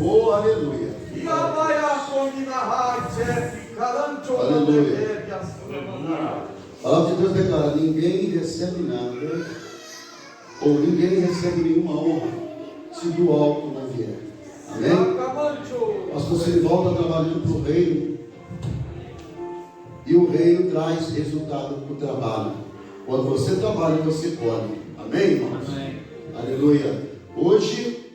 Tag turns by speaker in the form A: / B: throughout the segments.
A: Oh, aleluia. Aleluia. A palavra de Deus declara: ninguém recebe nada, ou ninguém recebe nenhuma honra, se do alto não vier. Amém? Pastor, você volta trabalhando para o reino, e o reino traz resultado para o trabalho. Quando você trabalha, você colhe. Amém, irmãos? Amém. Aleluia. Hoje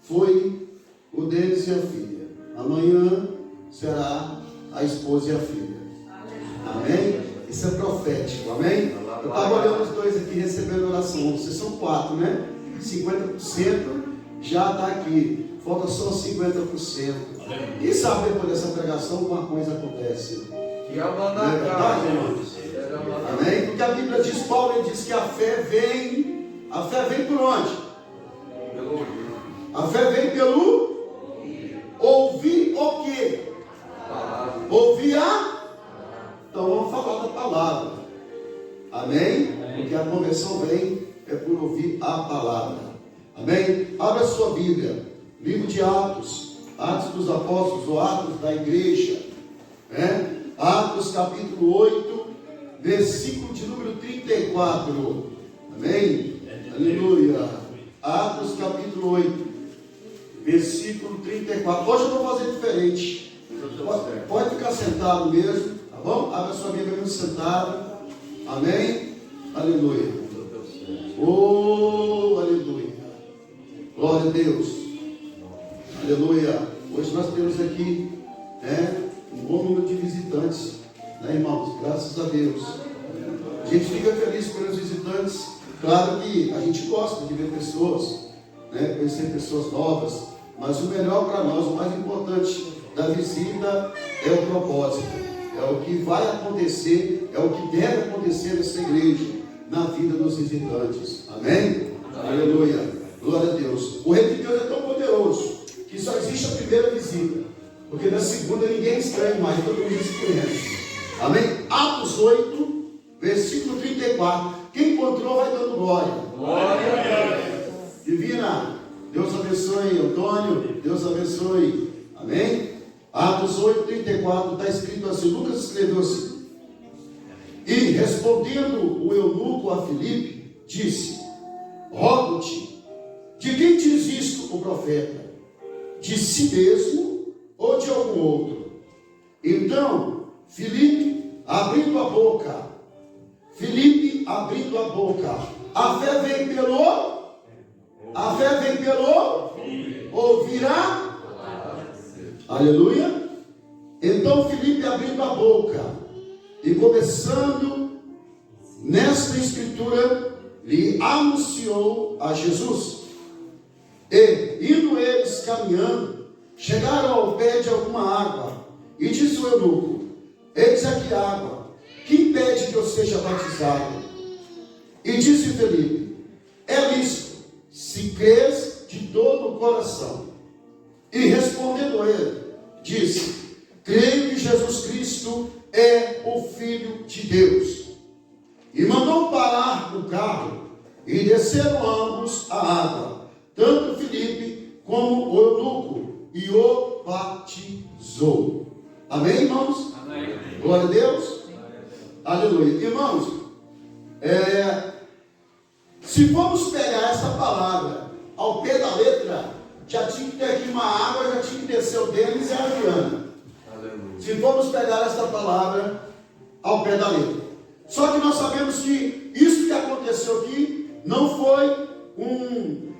A: foi o Denis e a filha. Amanhã será a esposa e a filha. Amém? Isso é profético. Amém? Eu estava olhando os dois aqui recebendo oração. Vocês são 4, né? 50% já está aqui. Falta só 50%. E sabe, depois dessa pregação, uma coisa acontece. Não é verdade, irmãos? Amém? Porque a Bíblia diz, Paulo diz que a fé vem por onde? A fé vem pelo ouvir o quê? Ouvir a? Então vamos falar da palavra. Amém? Porque a conversão vem por ouvir a palavra. Amém? Abra a sua Bíblia, livro de Atos, Atos dos Apóstolos ou Atos da Igreja, Atos capítulo 8, versículo de número 34. Amém? Aleluia. Atos capítulo 8, versículo 34. Hoje eu vou fazer diferente. Pode ficar sentado mesmo, tá bom? Abra sua Bíblia mesmo sentado. Amém? Aleluia. Oh, aleluia. Glória a Deus. Aleluia. Hoje nós temos aqui, um bom número de visitantes, irmãos? Graças a Deus. A gente fica feliz pelos visitantes. Claro que a gente gosta de ver pessoas, conhecer pessoas novas, mas o melhor para nós, o mais importante da visita é o propósito, é o que vai acontecer, é o que deve acontecer nessa igreja, na vida dos visitantes. Amém? Aleluia. Glória a Deus. O reino de Deus é tão poderoso que só existe a primeira visita, porque na segunda ninguém estranha mais, todo mundo se conhece. Amém? Atos 8, versículo 34. Quem encontrou vai dando glória. Glória a Deus. Divina, Deus abençoe Antônio, Deus abençoe. Amém? Atos 8, 34, está escrito assim, Lucas escreveu assim: e respondendo o eunuco a Filipe, disse: rogo-te, de quem diz isto o profeta? De si mesmo ou de algum outro? Então Filipe abrindo a boca, a fé vem pelo ouvirá. Aleluia. Então Filipe abrindo a boca e começando nesta escritura, lhe anunciou a Jesus. E indo eles caminhando, chegaram ao pé de alguma água, e disse o eunuco: eis aqui água, que impede que eu seja batizado? E disse Filipe: é lícito, se crês de todo o coração. E respondendo ele, disse: creio que Jesus Cristo é o Filho de Deus. E mandou parar o carro, e desceram ambos a água, tanto Filipe como o eunuco, e o batizou. Amém, irmãos? Amém. Glória a Deus. Amém. Aleluia. Irmãos, se formos pegar essa palavra ao pé da letra, já tinha que ter aqui uma água, já tinha que descer o Denis e a Adriana. Aleluia. Se formos pegar essa palavra ao pé da letra. Só que nós sabemos que isso que aconteceu aqui não foi um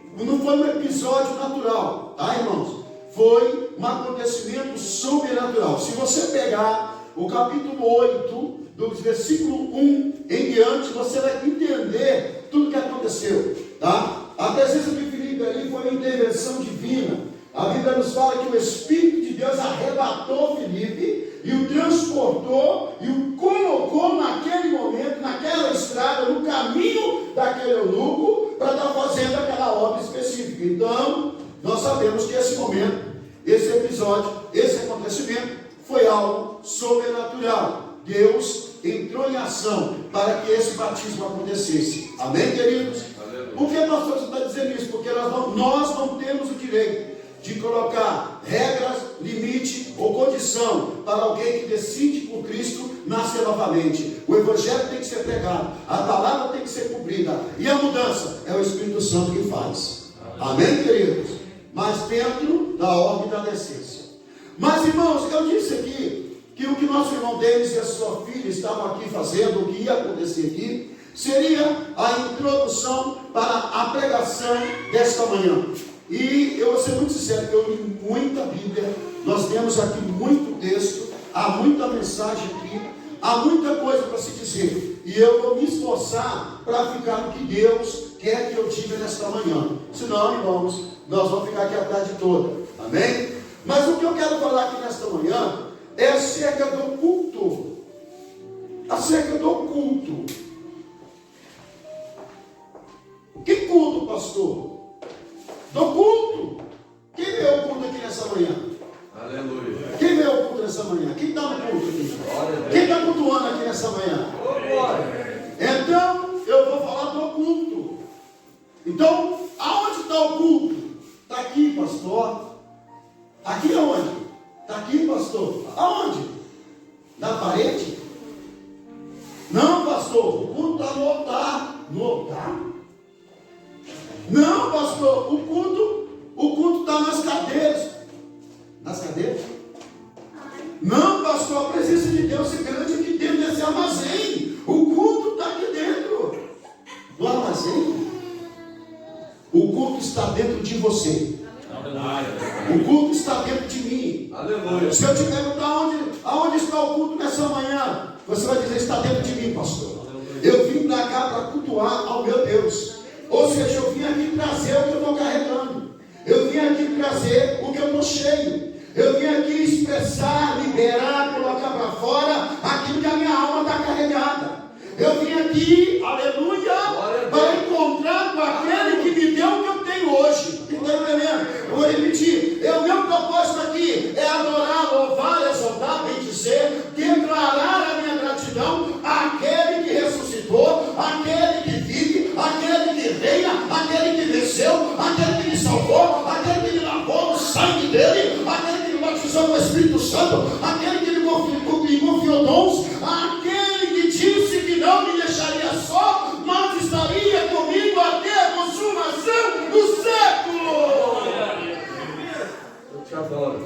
A: episódio natural, tá, irmãos? Foi um acontecimento sobrenatural. Se você pegar o capítulo 8, do versículo 1 em diante, você vai entender tudo o que aconteceu, tá? A presença de Filipe ali foi uma intervenção divina. A Bíblia nos fala que o Espírito de Deus arrebatou Filipe e o transportou e o colocou naquele momento, naquela estrada, no caminho daquele eunuco, para estar fazendo aquela obra específica. Então, nós sabemos que esse momento, esse episódio, esse acontecimento foi algo sobrenatural. Deus entrou em ação para que esse batismo acontecesse. Amém, queridos? Por que nós estamos dizendo isso? Porque nós não temos o direito de colocar regras, limite ou condição para alguém que decide por Cristo nascer novamente. O Evangelho tem que ser pregado, a palavra tem que ser cumprida, e a mudança é o Espírito Santo que faz. Amém, queridos? Mas dentro da órbita da essência. Mas, irmãos, eu disse aqui que o que nosso irmão Denis e a sua filha estavam aqui fazendo, o que ia acontecer aqui, seria a introdução para a pregação desta manhã. E eu vou ser muito sincero, eu li muita Bíblia, nós temos aqui muito texto, há muita mensagem aqui, há muita coisa para se dizer, e eu vou me esforçar para ficar no que Deus quer que eu diga nesta manhã. Senão, irmãos, nós vamos ficar aqui a tarde toda, amém? Mas o que eu quero falar aqui nesta manhã é acerca do culto. Acerca do culto. Que culto, pastor? Do culto. Quem veio ao culto aqui nessa manhã?
B: Aleluia.
A: Quem veio ao culto nessa manhã? Quem está no culto aqui? Quem está cultuando aqui nessa manhã? Então, eu vou falar do culto. Então, aonde está o culto? Está aqui, pastor. Aqui aonde? Está aqui, pastor. Aonde? Na parede? Não, pastor. O culto está no altar. No altar? Não, pastor. O culto está nas cadeiras. Nas cadeiras? Não, pastor. A presença de Deus é grande aqui dentro desse armazém. O culto está aqui dentro do armazém. O culto está dentro de você. O culto está dentro de mim.
B: Aleluia.
A: Se eu te perguntar aonde está o culto nessa manhã, você vai dizer: está dentro de mim, pastor. Eu vim para cá para cultuar ao meu Deus. Ou seja, eu vim aqui trazer o que eu estou carregando. Eu vim aqui trazer o que eu estou cheio. Eu vim aqui expressar, liberar, colocar para fora aquilo que a minha alma está carregada. Eu vim aqui, aleluia, para encontrar com aquele que me deu o que eu tenho hoje. Está entendendo? Eu vou repetir. O meu propósito aqui é adorar, louvar, exaltar, bendizer, declarar a minha gratidão àquele que ressuscitou, àquele que vive, àquele que reina, àquele que venceu, aquele que me salvou, aquele que me lavou no sangue dele, aquele que me batizou com o Espírito Santo, aquele que me confiou dons, aquele que disse que não me deixaria só, mas estaria comigo até a consumação do século.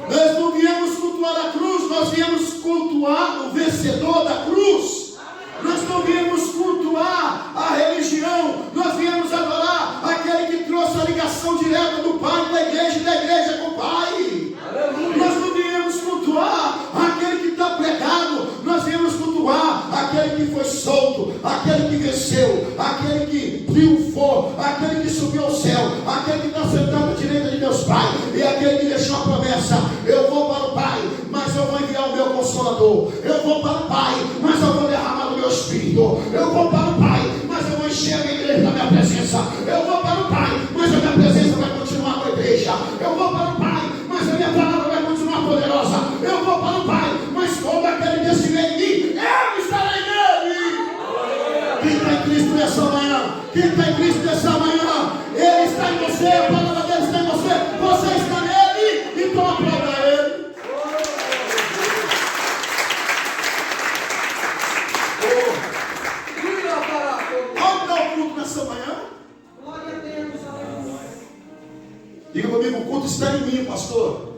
A: Nós não viemos cultuar a cruz, nós viemos cultuar o vencedor da cruz. Nós não viemos cultuar a religião, nós viemos adorar aquele que trouxe a ligação direta do Pai com a igreja e da igreja com o Pai. Nós não viemos cultuar aquele que está pregado, nós viemos cultuar aquele que foi solto, aquele que venceu, aquele que triunfou, aquele que subiu ao céu, aquele que está sentado à direita de Deus Pai, e aquele que deixou a promessa: eu vou para o Pai, mas eu vou enviar o meu Consolador. Eu vou para o Pai, mas eu vou derramar o meu Espírito. Eu vou para o Pai, mas eu vou encher a igreja da minha presença. Eu vou para oPai, mas a minha presença vai continuar com a igreja. Eu vou para o Pai, mas a minha palavra vai continuar poderosa. Eu vou para o Pai, mas quando aquele que estiver em mim, eu estarei nele. Quem está em Cristo nessa manhã? Quem está em Cristo nessa manhã? Ele está em você, a palavra dele está em você. Você está nele, então aplauda ele. Onde está o culto nessa manhã?
C: Glória a Deus.
A: Diga comigo: o culto está em mim, pastor.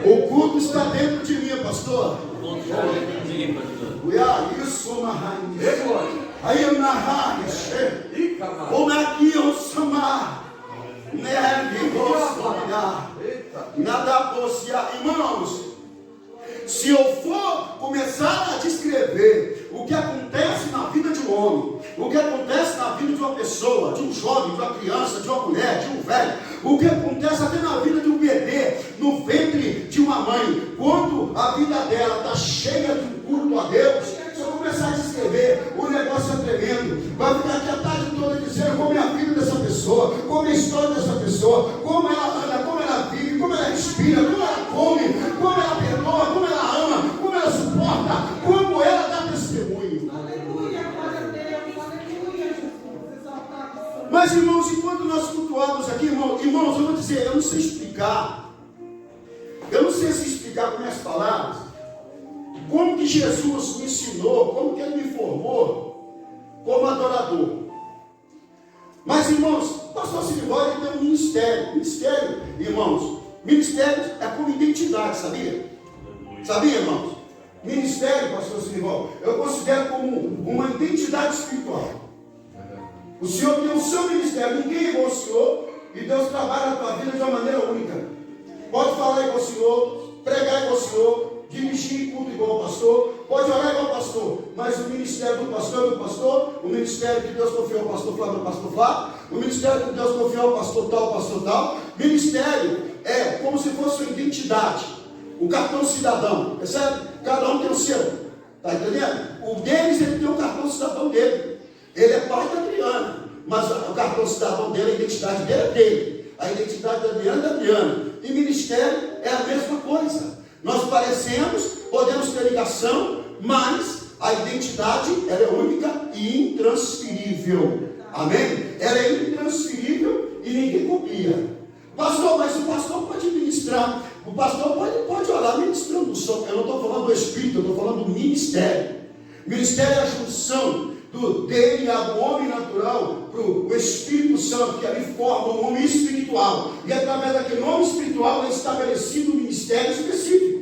A: O culto está dentro de mim, pastor. Isso, Mahaim. Aí eu narrar, o naqui eu samar, neve roçar, nada pocia. Irmãos, se eu for começar a descrever o que acontece na vida de um homem, o que acontece na vida de uma pessoa, de um jovem, de uma criança, de uma mulher, de um velho, o que acontece até na vida de um bebê, no ventre de uma mãe, quando a vida dela está cheia de um culto a Deus, se eu começar a descrever, o negócio é tremendo. Vai ficar aqui a tarde toda dizendo como é a vida dessa pessoa, como é a história dessa pessoa, como ela anda, como ela vive, como ela respira, como ela come, como ela perdoa, como ela ama, como ela suporta, como ela dá testemunho.
C: Aleluia, glória a Deus, aleluia, Jesus. Exaltado.
A: Mas, irmãos, enquanto nós cultuamos aqui, irmãos, eu vou dizer, eu não sei explicar. explicar. Eu não sei se explicar com minhas palavras. Como que Jesus me ensinou, como que Ele me formou como adorador. Mas, irmãos, o pastor Silvio ele tem um ministério. Ministério, irmãos, ministério é como identidade, sabia? Sabia, irmãos? Ministério, pastor Silvio, eu considero como uma identidade espiritual. O Senhor tem o seu ministério, ninguém é igual ao Senhor, e Deus trabalha na tua vida de uma maneira única. Pode falar igual ao Senhor, pregar igual ao Senhor, dirigir culto igual ao pastor, pode orar igual ao pastor, mas o ministério do pastor é do pastor, o ministério que Deus confiou ao pastor Flávio, pastor Flávio, o ministério que Deus confiou ao pastor tal, ministério é como se fosse uma identidade, o cartão cidadão, percebe? Cada um tem o seu, está entendendo? O deles, ele tem o cartão cidadão dele, ele é pai da Adriana, mas o cartão cidadão dele, a identidade dele é dele, a identidade da Adriana é da Adriana, e ministério é a mesma coisa. Nós parecemos, podemos ter ligação, mas a identidade ela é única e intransferível. Amém? Ela é intransferível e ninguém copia. Pastor, mas o pastor pode ministrar, o pastor pode orar ministrando o som. Eu não estou falando do Espírito, eu estou falando do ministério. Ministério é a junção do DNA do homem natural para o Espírito Santo, que ali forma um homem espiritual. E através daquele homem espiritual é estabelecido um ministério específico.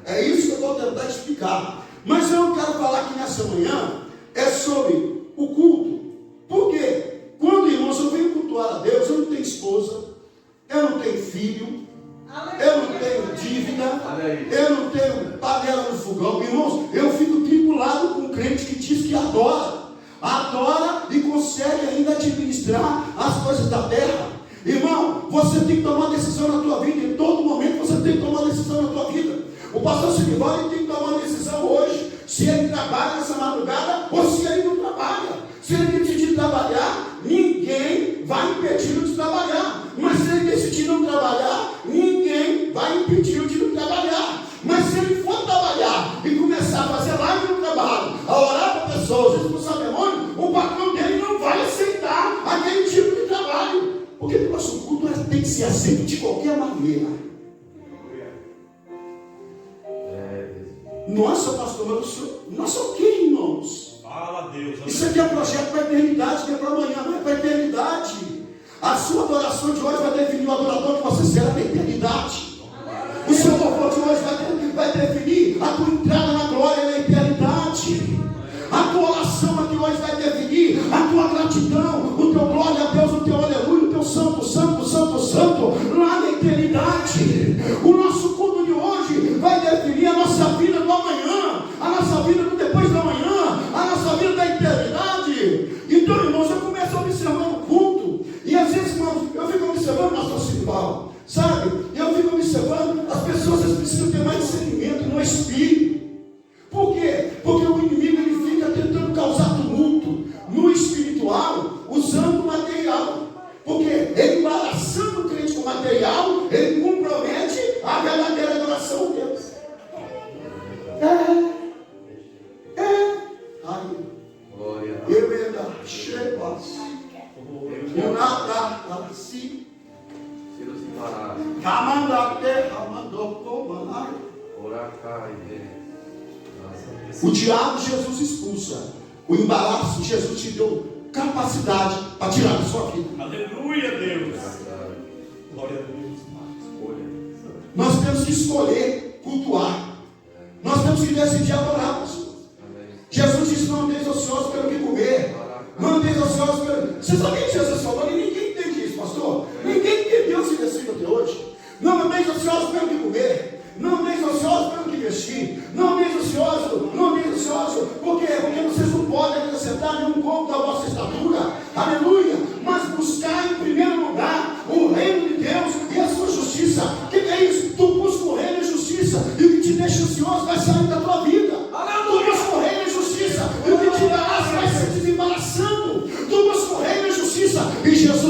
A: É isso que eu vou tentar explicar. Mas eu quero falar aqui nessa manhã é sobre o culto. Por quê? Quando, irmãos, eu venho cultuar a Deus, eu não tenho esposa, eu não tenho filho, eu não tenho dívida, eu não tenho panela no fogão. Irmãos, eu fico tribulado com um crente que diz que adora e consegue ainda administrar as coisas da terra. Irmão, você tem que tomar decisão na tua vida. Em todo momento você tem que tomar decisão na tua vida. O pastor Silvio tem que tomar uma decisão hoje, se ele trabalha nessa madrugada ou se ele não trabalha. Se ele decidir trabalhar, ninguém vai impedi-lo de trabalhar. Mas se ele decidir não trabalhar, ninguém vai impedi-lo de não trabalhar. Mas se ele for trabalhar e começar a fazer live no trabalho, a orar para pessoas, expulsar demônio, o patrão dele não vai aceitar aquele tipo de trabalho. Porque o nosso culto tem que ser aceito de qualquer maneira. Nossa, pastor, nossa, o que, irmãos?
B: Fala, Deus.
A: Isso aqui é projeto para a eternidade, não é para amanhã, não é para a eternidade. A sua adoração de hoje vai definir o adorador que você será na eternidade. O seu louvor de hoje vai definir a tua entrada na glória na eternidade. A tua oração aqui hoje vai definir a tua gratidão, o teu glória a Deus, o teu aleluia, o teu santo, santo, santo, santo, lá na eternidade. O nosso culto de hoje vai definir a nossa vida do amanhã, a nossa vida do depois da manhã, a nossa vida da eternidade. Então, irmãos, eu começo a observar o culto, e às vezes, irmãos, eu fico observando o pastor Silvio, sabe? Eu fico observando, as pessoas precisam ter mais discernimento no espírito. Por quê? Porque o inimigo ele fica tentando causar tumulto no espiritual, usando o material. Porque ele embaraçando o crente com o material, ele compromete a verdadeira adoração a Deus. Eu ainda chego eu nada assim. O diabo Jesus expulsa. O embaraço Jesus te deu capacidade para tirar da sua vida.
B: Aleluia, Deus. Glória a Deus.
A: Nós temos que escolher cultuar. Nós temos que decidir adorar, pastor. Jesus disse: não andeis ociosos pelo que comer. Não andeis ociosos pelo... Você sabia que Jesus falou? E ninguém entende isso, pastor. Ninguém entendeu esse versículo até hoje. Não andeis ociosos pelo que comer. Não andeis ociosos pelo que vestir. Não andeis ociosos. Não andeis ociosos. Por quê? Porque vocês não podem acrescentar nenhum pouco da vossa estatura. Aleluia. Mas buscar em primeiro lugar o reino de Deus e a sua justiça. O que é isso? Tu busca o reino e a justiça, e o que te deixa ansioso vai sair da tua vida. Tu busca o reino e a justiça, e o que te embaraça vai se desembaraçando. Tu busca o reino e a justiça, e Jesus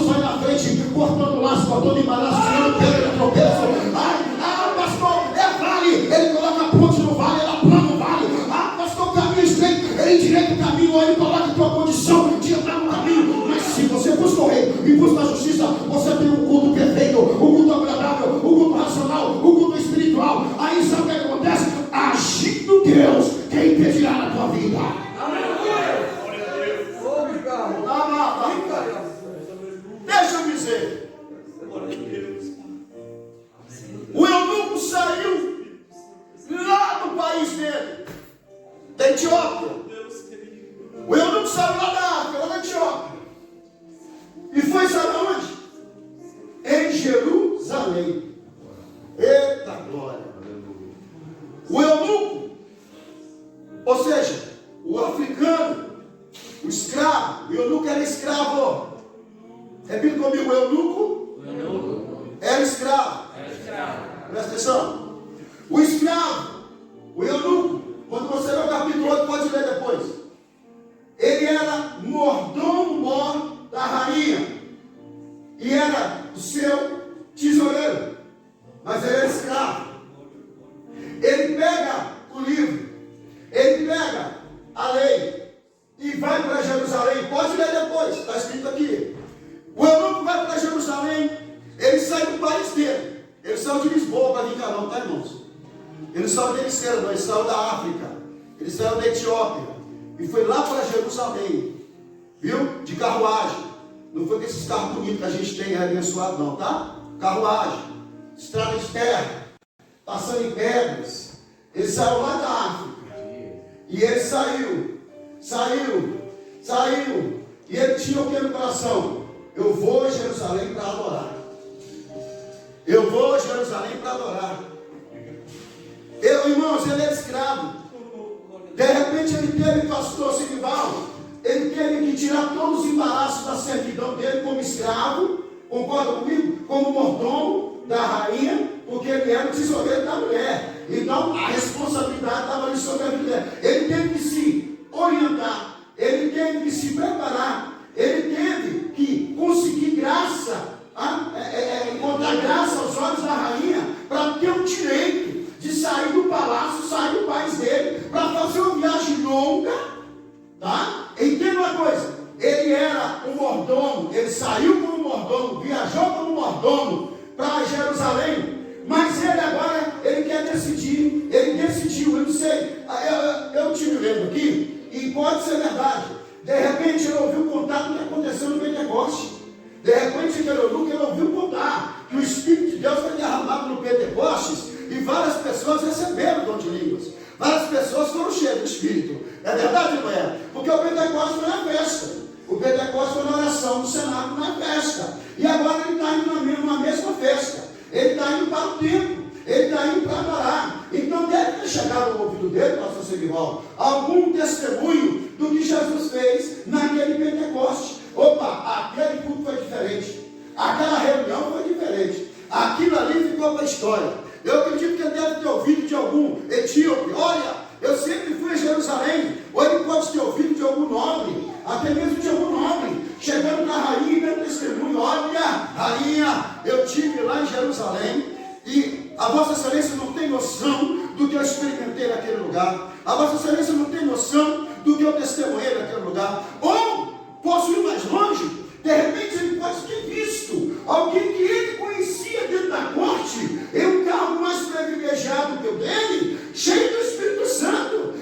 A: tua vida.
B: Glória a Deus.
A: Deixa eu dizer,
B: Glória a Deus.
A: o eunuco saiu lá do país dele, da Etiópia.
B: Deus querido.
A: O eunuco saiu lá da África, lá da Etiópia. E foi, sabe onde? Em Jerusalém. Eita glória. O eunuco, ou seja, o africano, o escravo, o eunuco era escravo. Repita comigo, o eunuco era escravo. Presta atenção. O escravo, o eunuco, quando você ler o capítulo 8, pode ler depois. Ele era mordomo da rainha. E era o seu tesoureiro. Mas ele era escravo. Ele pega o livro. Ele pega a lei. E vai para Jerusalém. Pode ler depois. Está escrito aqui. O eunuco vai para Jerusalém. Ele sai do país dele. Ele saiu de Lisboa para vir cá, não, tá, irmãos? Ele não saiu de Ericeira, não. Ele saiu da África. Ele saiu da Etiópia. E foi lá para Jerusalém. Viu? De carruagem. Não foi com esses carros bonitos que a gente tem abençoado, não, tá? Carruagem. Estrada de terra. Passando em pedras. Ele saiu lá da África. E ele saiu. E ele tinha o que no coração? Eu vou a Jerusalém para adorar. Eu vou a Jerusalém para adorar. Irmãos, ele é escravo. De repente ele teve, pastor Sigval, ele teve que tirar todos os embaraços da servidão dele como escravo, concorda comigo? Como mordomo da rainha, porque ele era o tesoureiro da mulher. Então a responsabilidade estava ali sobre a vida dele. Ele teve que se orientar, ele teve que se preparar, ele teve que conseguir graça, encontrar graça aos olhos da rainha, para ter o direito de sair do palácio, sair do país dele, para fazer uma viagem longa, tá? Entenda uma coisa, ele era um mordomo, ele saiu como mordomo, viajou como mordomo para Jerusalém, mas ele agora, ele quer decidir, ele decidiu, eu não sei, eu tive lendo aqui, e pode ser verdade, de repente ele ouviu contar do que aconteceu no Pentecoste, de repente ele ouviu contar que o Espírito de Deus foi derramado no Pentecostes, e várias pessoas receberam o dom de línguas. Várias pessoas foram cheias do Espírito. É verdade ou não é? Porque o Pentecostes foi na festa. O Pentecostes foi na oração do cenáculo, na festa. E agora ele está indo na mesma festa. Ele está indo para o templo. Ele está indo para adorar. Então deve ter chegado ao ouvido dele, pastor Seguival, algum testemunho do que Jesus fez naquele Pentecoste. Opa, aquele culto foi diferente. Aquela reunião foi diferente. Aquilo ali ficou para a história. Eu acredito que ele deve ter ouvido de algum etíope. Olha, eu sempre fui a Jerusalém. Ou ele pode ter ouvido de algum nobre, até mesmo de algum nobre, chegando na rainha e dando testemunho. Olha, rainha, eu estive lá em Jerusalém e a Vossa Excelência não tem noção do que eu experimentei naquele lugar. A Vossa Excelência não tem noção do que eu testemunhei naquele lugar. Ou posso ir mais longe. De repente ele pode ter visto alguém que ele conhecia dentro da corte, em um cargo mais privilegiado que o dele, cheio do Espírito Santo,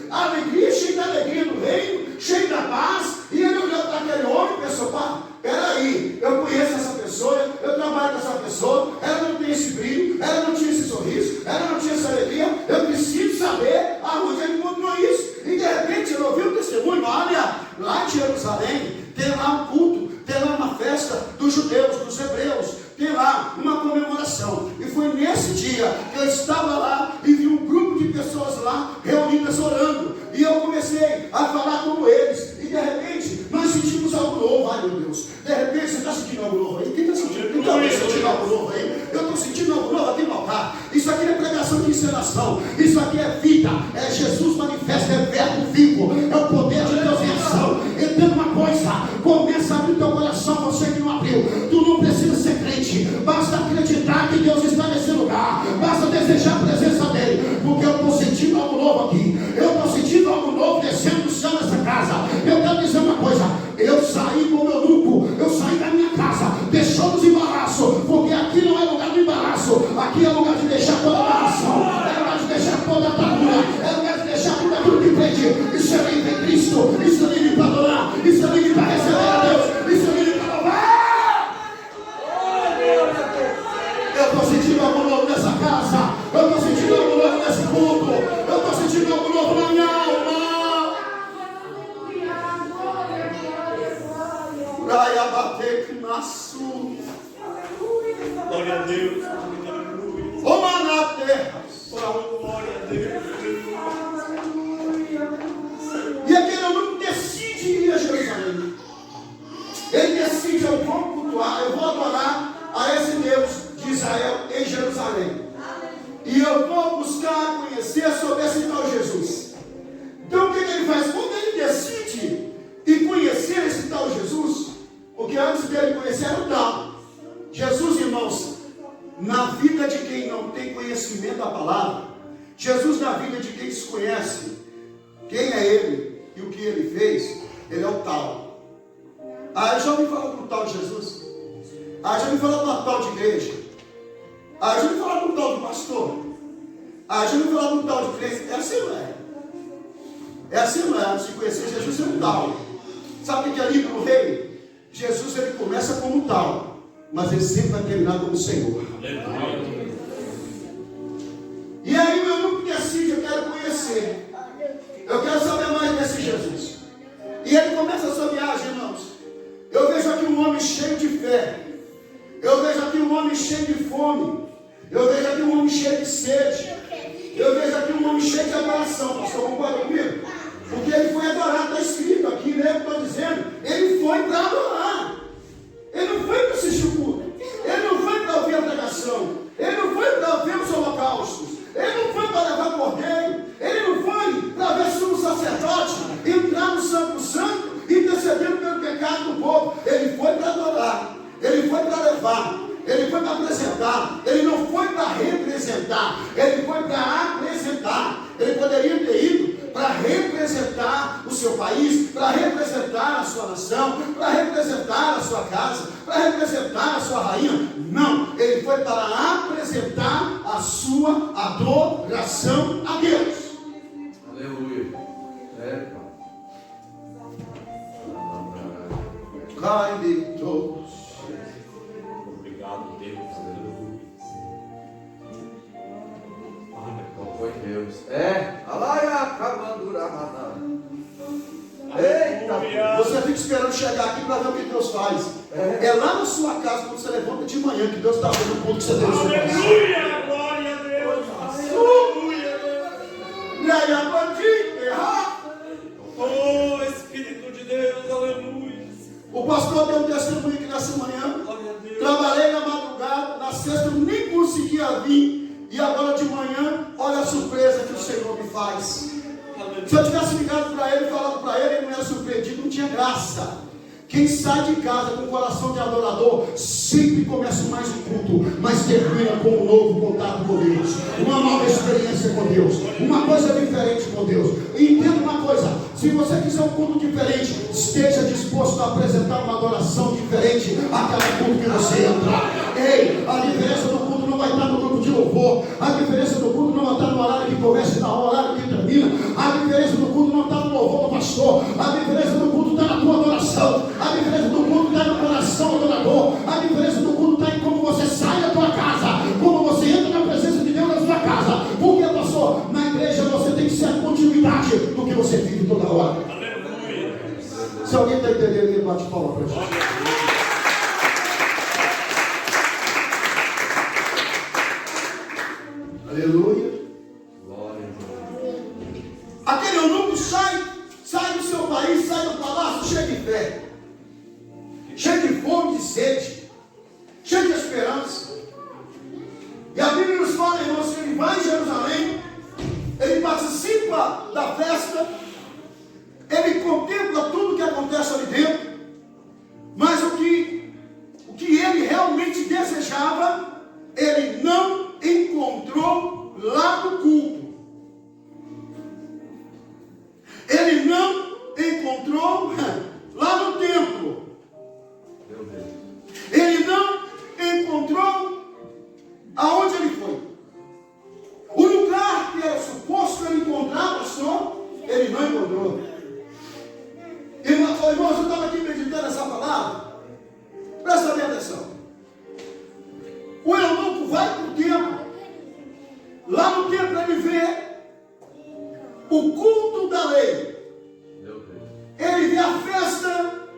A: cheio da alegria do reino, cheio da paz, e ele olhou para aquele homem e pensou: pá, peraí, eu conheço essa pessoa, eu trabalho com essa pessoa, ela não tem esse brilho, ela não tinha esse sorriso, ela não tinha essa alegria, eu preciso saber aonde ele encontrou isso. E de repente ele ouviu o testemunho: olha, lá em Jerusalém tem lá um culto, tem lá uma festa dos judeus, dos hebreus, tem lá uma comemoração. E foi nesse dia que eu estava lá e vi um grupo de pessoas lá reunidas orando. E eu comecei a falar como eles. E de repente nós sentimos algo novo. Ai meu Deus, de repente você está sentindo algo novo aí? Quem está sentindo? Quem está sentindo algo novo aí? Eu estou sentindo algo novo aqui no altar. Isso aqui não é pregação de encenação. Isso aqui é vida. É Jesus manifesta, é verbo vivo. É o poder de Deus em ação. Entenda uma coisa, começa a abrir teu coração, você que não abriu. Tu não precisa ser crente, basta acreditar que Deus está nesse lugar, basta desejar a presença dele, porque eu estou sentindo algo novo aqui, eu estou sentindo algo novo descendo do céu nessa casa. Eu quero dizer uma coisa: eu saí com o meu grupo, eu saí da minha casa, deixamos o embaraço, porque aqui não é lugar do embaraço, aqui é lugar de deixar toda a nação, é lugar de deixar toda a atadura, é lugar de deixar tudo aquilo que prende. Isso é sentindo algo novo nessa casa. Eu estou sentindo algo novo nesse culto. Eu estou sentindo algo novo na minha alma. Praia bater que nasço.
B: Glória a Deus. Aleluia.
A: Uma na terra.
B: Glória a Deus.
A: E aquele eunuco decide ir a Jerusalém. Ele decide: eu vou cultuar, eu vou adorar a esse Deus de Israel em Jerusalém. E eu vou buscar conhecer sobre esse tal Jesus. Então o que ele faz? Quando ele decide ir conhecer esse tal Jesus, porque antes dele conhecer era o tal Jesus, irmãos, na vida de quem não tem conhecimento da palavra, Jesus na vida de quem desconhece quem é ele e o que ele fez, ele é o tal. Já ouvi falar do tal de Jesus? Já ouvi falar do tal de igreja? Já ouvi falar do tal do pastor? Já ouvi falar do tal de crente? É assim, não é? É assim, não é? Se conhecer Jesus é um tal. Sabe o que é lindo no rei? Jesus, ele começa como tal, mas ele sempre vai terminar como Senhor. E aí o eunuco decide: eu quero conhecer, eu quero saber mais desse Jesus. E ele começa a sua viagem, irmãos. Eu vejo aqui um homem cheio de fé. Eu vejo aqui um homem cheio de fome. Eu vejo aqui um homem cheio de sede. Eu vejo aqui um homem cheio de adoração. Pastor, concorda comigo? Porque ele foi adorar, está escrito aqui, né? Estou dizendo, ele foi para adorar. Ele não foi para assistir o culto. Ele não foi para ouvir a pregação. Ele não foi para ouvir os holocaustos. Ele não foi para levar cordeiro. Ele não foi para ver sumo sacerdote entrar no Santo Santo, intercedendo pelo pecado do povo. Ele foi para adorar. Ele foi para levar. Ele foi para apresentar. Ele não foi para representar. Ele foi para apresentar. Ele poderia ter ido para representar o seu país, para representar a sua nação, para representar a sua casa, para representar a sua rainha. Não, ele foi para apresentar a sua adoração a Deus.
D: Aleluia.
A: Cai de todos.
B: Obrigado, Deus. Aleluia.
D: Foi Deus. Alaia, cabandura, eita,
A: Você fica esperando chegar aqui para ver o que Deus faz. É lá na sua casa, quando você levanta de manhã, que Deus está vendo o ponto que você tem no seu coração.
B: Aleluia. Glória a Deus. Aleluia.
A: E aí, a bandida,
B: Oh, Espírito de Deus. Aleluia.
A: o pastor deu um testemunho aqui nessa manhã.
B: Glória a Deus.
A: Trabalhei na madrugada, na sexta eu nem conseguia vir. E agora de manhã, olha a surpresa que o Senhor me faz. Se eu tivesse ligado para ele e falado para ele, ele não era surpreendido, não tinha graça. Quem sai de casa com o coração de adorador, sempre começa mais um culto, mas termina com um novo contato com Deus, uma nova experiência com Deus, uma coisa diferente com Deus. E entenda uma coisa: se você quiser um culto diferente, esteja disposto a apresentar uma adoração diferente a cada culto que você entrar. Ei, a diferença do culto não vai estar no grupo de louvor, a diferença do culto não vai estar no horário que começa e no horário que termina, a diferença do culto não está no louvor do pastor, a diferença do culto está na tua adoração, a diferença do culto está no coração adorador, a diferença do culto está em como você sai da tua casa, como você entra na presença de Deus na sua casa. Porque, pastor, na igreja você tem que ser a continuidade do que você vive toda hora.
B: Aleluia.
A: Se alguém está entendendo, ele bate palma para gente. Aleluia.
D: Glória a
A: Aquele eunuco sai do seu país, sai do palácio cheio de fé, cheio de fome, de sede, cheio de esperança. E a Bíblia nos fala, irmãos, que ele vai em Jerusalém, ele participa da festa, ele contempla tudo que acontece ali dentro, mas o que ele realmente desejava, ele não encontrou lá no culto. Ele não encontrou lá no templo.
D: Meu Deus.
A: Ele não encontrou aonde ele foi. O lugar que era suposto ele encontrar, pastor, ele não encontrou. Irmãos, eu estava aqui meditando essa palavra. Presta bem atenção. O eunuco vai para o templo. o culto da lei.
D: Meu Deus.
A: Ele vê a festa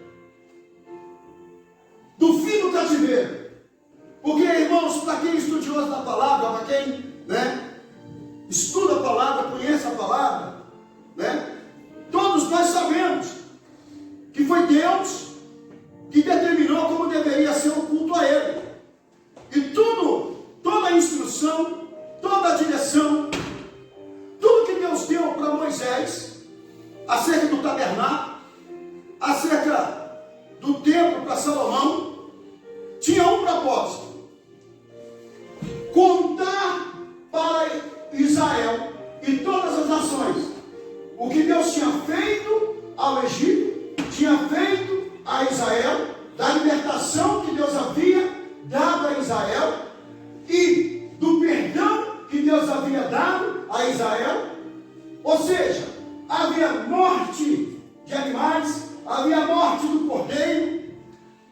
A: do fim do cativeiro. Porque, irmãos, para quem é estudioso da palavra, para quem, estuda a palavra, conhece a palavra, todos nós sabemos que foi Deus que determinou como deveria ser o culto a Ele. E toda a instrução, toda a direção, tudo que Deus deu para Moisés, acerca do tabernáculo, acerca do templo para Salomão, tinha um propósito: contar para Israel e todas as nações o que Deus tinha feito ao Egito, tinha feito a Israel, da libertação que Deus havia dado a Israel e do perdão que Deus havia dado a Israel. Ou seja, havia morte de animais, havia a morte do cordeiro,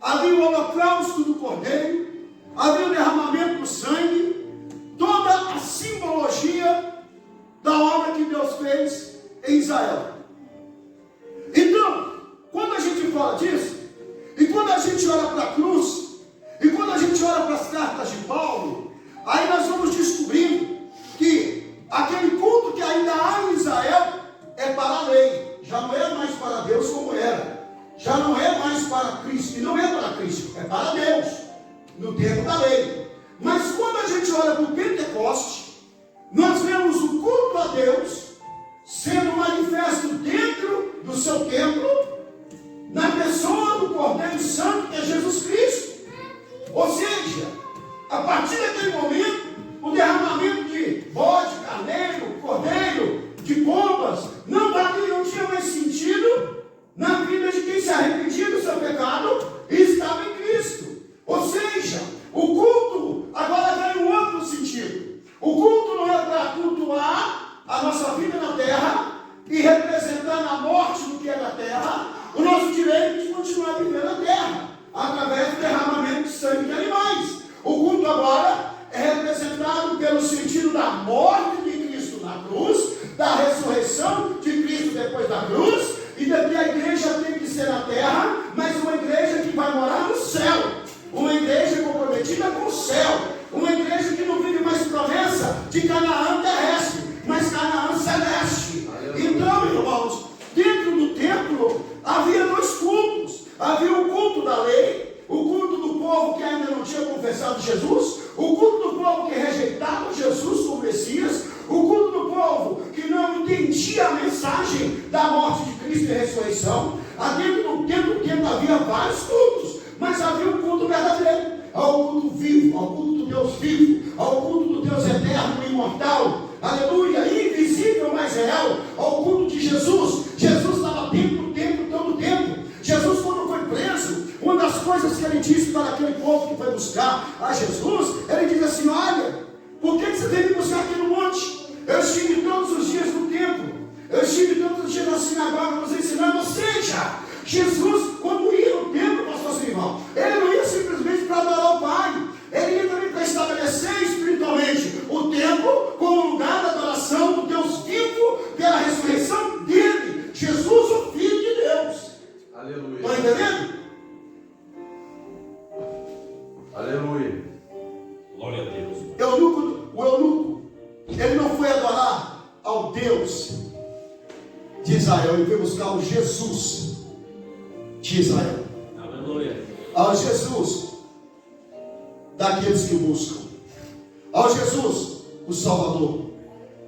A: havia o holocausto do cordeiro, havia o derramamento do sangue, toda a simbologia da obra que Deus fez em Israel. Então, quando a gente fala disso, e quando a gente olha para a cruz, e quando a gente olha para as cartas de Paulo, aí nós vamos descobrindo que aquele culto que ainda há em Israel é para a lei, já não é mais para Deus como era, já não é mais para Cristo, e não é para Cristo, é para Deus, no tempo da lei. Mas quando a gente olha para o Pentecoste, nós vemos o culto a Deus sendo manifesto dentro do seu templo, na pessoa do Cordeiro Santo, que é Jesus Cristo. Ou seja, a partir daquele momento, o derramamento de bode, carneiro, cordeiro, de pombas, não tinha mais sentido na vida de quem se arrependia do seu pecado e estava em Cristo. Ou seja, o culto agora ganha um outro sentido. O culto não é para cultuar a nossa vida na terra e representando a morte do que é da terra, o nosso direito de continuar vivendo na terra, através do derramamento de sangue de animais. O culto agora é representado pelo sentido da morte de Cristo na cruz, da ressurreição de Cristo depois da cruz, e de que a igreja tem que ser na terra, mas uma igreja que vai morar no céu, uma igreja comprometida com o céu, uma igreja que não vive mais promessa de Canaã terrestre, mas Canaã celeste. Então, irmãos, dentro do templo havia dois cultos. Havia o culto da lei, o culto do povo que ainda não tinha confessado Jesus, o culto do povo que rejeitava Jesus como Messias, o culto do povo que não entendia a mensagem da morte de Cristo e ressurreição. Dentro do templo havia vários cultos, mas havia um culto verdadeiro, ao culto vivo, ao culto do Deus vivo, ao culto do Deus eterno e imortal, aleluia, invisível, mas real, ao culto de Jesus. Jesus estava dentro do templo todo o tempo. Jesus, quando foi preso, uma das coisas que ele disse para aquele povo que foi buscar a Jesus, ele diz assim: olha, por que você tem que buscar aqui no monte? Eu estive todos os dias no templo, eu estive todos os dias na sinagoga nos ensinando. Ou seja, Jesus, quando ia no templo, pastor Simão, ele não ia simplesmente para adorar o Pai, ele ia também para estabelecer espiritualmente o templo como lugar da adoração do Deus vivo pela ressurreição dele, Jesus, o Filho de Deus.
D: Aleluia.
A: Estão entendendo?
D: Aleluia.
B: Glória a Deus.
A: O eunuco, ele não foi adorar ao Deus de Israel, ele foi buscar o Jesus de Israel.
B: Aleluia.
A: Ao Jesus daqueles que o buscam, ao Jesus, o Salvador,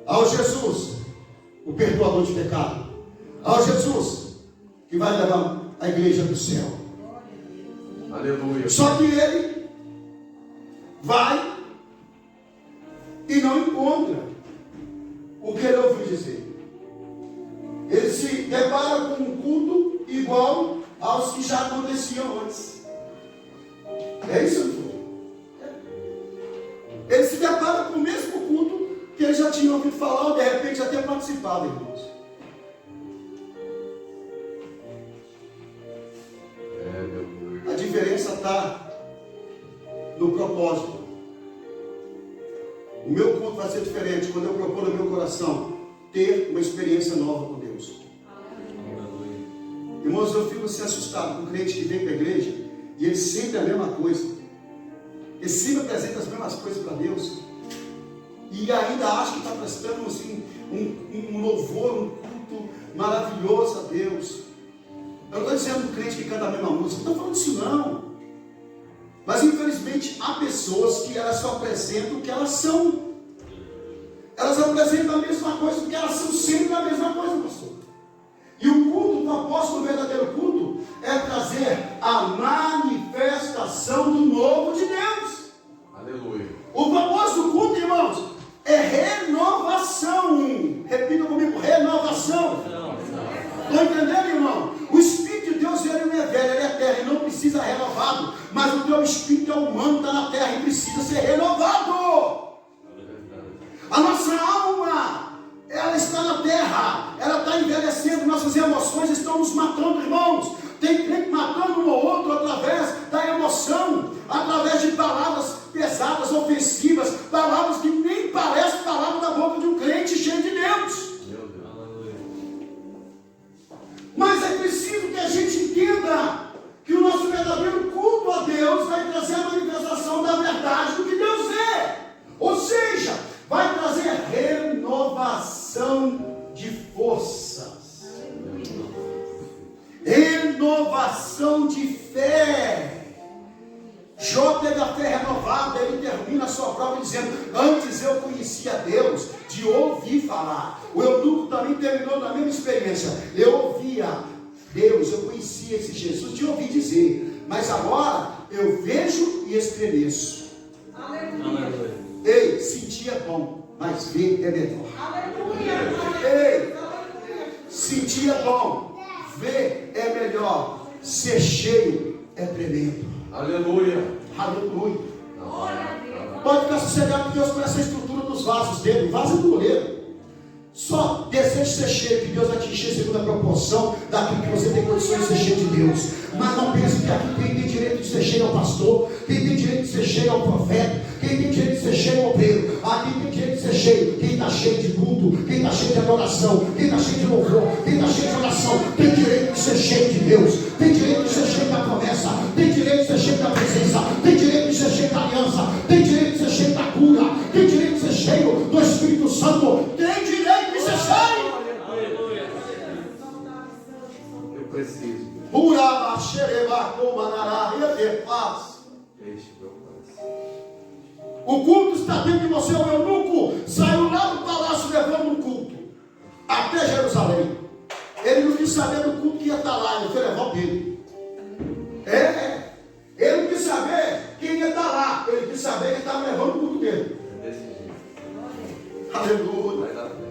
A: ao Jesus, o perdoador de pecado, ao Jesus que vai levar a igreja do céu.
D: Aleluia.
A: Só que ele vai e não encontra o que ele ouviu dizer. Ele se depara com um culto igual aos que já aconteciam antes. É isso, irmão? Ele se depara com o mesmo culto que ele já tinha ouvido falar, ou de repente até participado, irmãos. A diferença está no propósito. O meu culto vai ser diferente quando eu propor no meu coração ter uma experiência nova com Deus. Irmãos, eu fico assim assustado com o crente que vem para a igreja e ele sempre é a mesma coisa. Ele sempre apresenta as mesmas coisas para Deus e ainda acha que está prestando assim, um louvor, um culto maravilhoso a Deus. Eu não estou dizendo do crente que canta a mesma música, não estou falando disso não. Mas infelizmente há pessoas que elas só apresentam o que elas são. Elas apresentam a mesma coisa porque elas são sempre a mesma coisa, pastor. E o culto do apóstolo, o verdadeiro culto, é trazer a manifestação do novo de Deus.
D: Aleluia.
A: O propósito do culto, irmãos, é renovação. Repita comigo, renovação. Estão entendendo, irmão? O Espírito de Deus, ele não é velho, ele é eterno, ele não precisa ser renovado. Mas o teu espírito é humano, está na terra e precisa ser renovado. A nossa alma, ela está na terra, ela está envelhecendo, nossas emoções estão nos matando, irmãos. Tem crente matando um ou outro através da emoção, através de palavras pesadas, ofensivas, palavras que nem parecem palavras da boca de um crente cheio de Deus. Mas é preciso que a gente entenda que o nosso verdadeiro culto a Deus vai trazer a manifestação da verdade do que Deus é. Ou seja, vai trazer renovação de forças, renovação de fé. Jó teve a fé renovada, ele termina a sua prova dizendo: antes eu conhecia Deus de ouvir falar. O eunuco também terminou na mesma experiência. Eu ouvia Deus, eu conhecia esse Jesus de ouvir dizer, mas agora eu vejo e estremeço.
C: Aleluia.
A: Ei, sentir é bom, mas ver é melhor.
C: Aleluia.
A: Ei, sentir é bom, ver é melhor, ser cheio é tremendo.
D: Aleluia.
A: Aleluia. Pode ficar sossegado que Deus conhece a estrutura dos vasos dele. O vaso é do goleiro. Só deseje ser cheio, que Deus vai te encher segundo a proporção daquilo que você tem condições de ser cheio de Deus. Mas não pense que aqui quem tem direito de ser cheio é o pastor, quem tem direito de ser cheio é o profeta, quem tem direito de ser cheio é o obreiro. Aqui tem direito de ser cheio quem está cheio de culto, quem está cheio de adoração, quem está cheio de louvor, quem está cheio de oração. Tem direito de ser cheio de Deus, tem direito de ser cheio da promessa, tem direito de ser cheio da presença, tem direito de ser cheio da aliança, tem direito de ser cheio da cura, tem direito de ser cheio do Espírito Santo, tem direito de ser cheio.
D: Eu preciso.
A: Puraba, xereba, comanará, paz.
D: Este meu Pai.
A: O culto está dentro de você. O eunuco saiu lá do palácio levando um culto até Jerusalém. Ele não quis saber do culto que ia estar lá, ele foi levar o dele. Ele não quis saber quem ia estar lá, ele quis saber que estava levando o culto dele.
D: Desse jeito.
A: Aleluia.
D: Vai dar frente.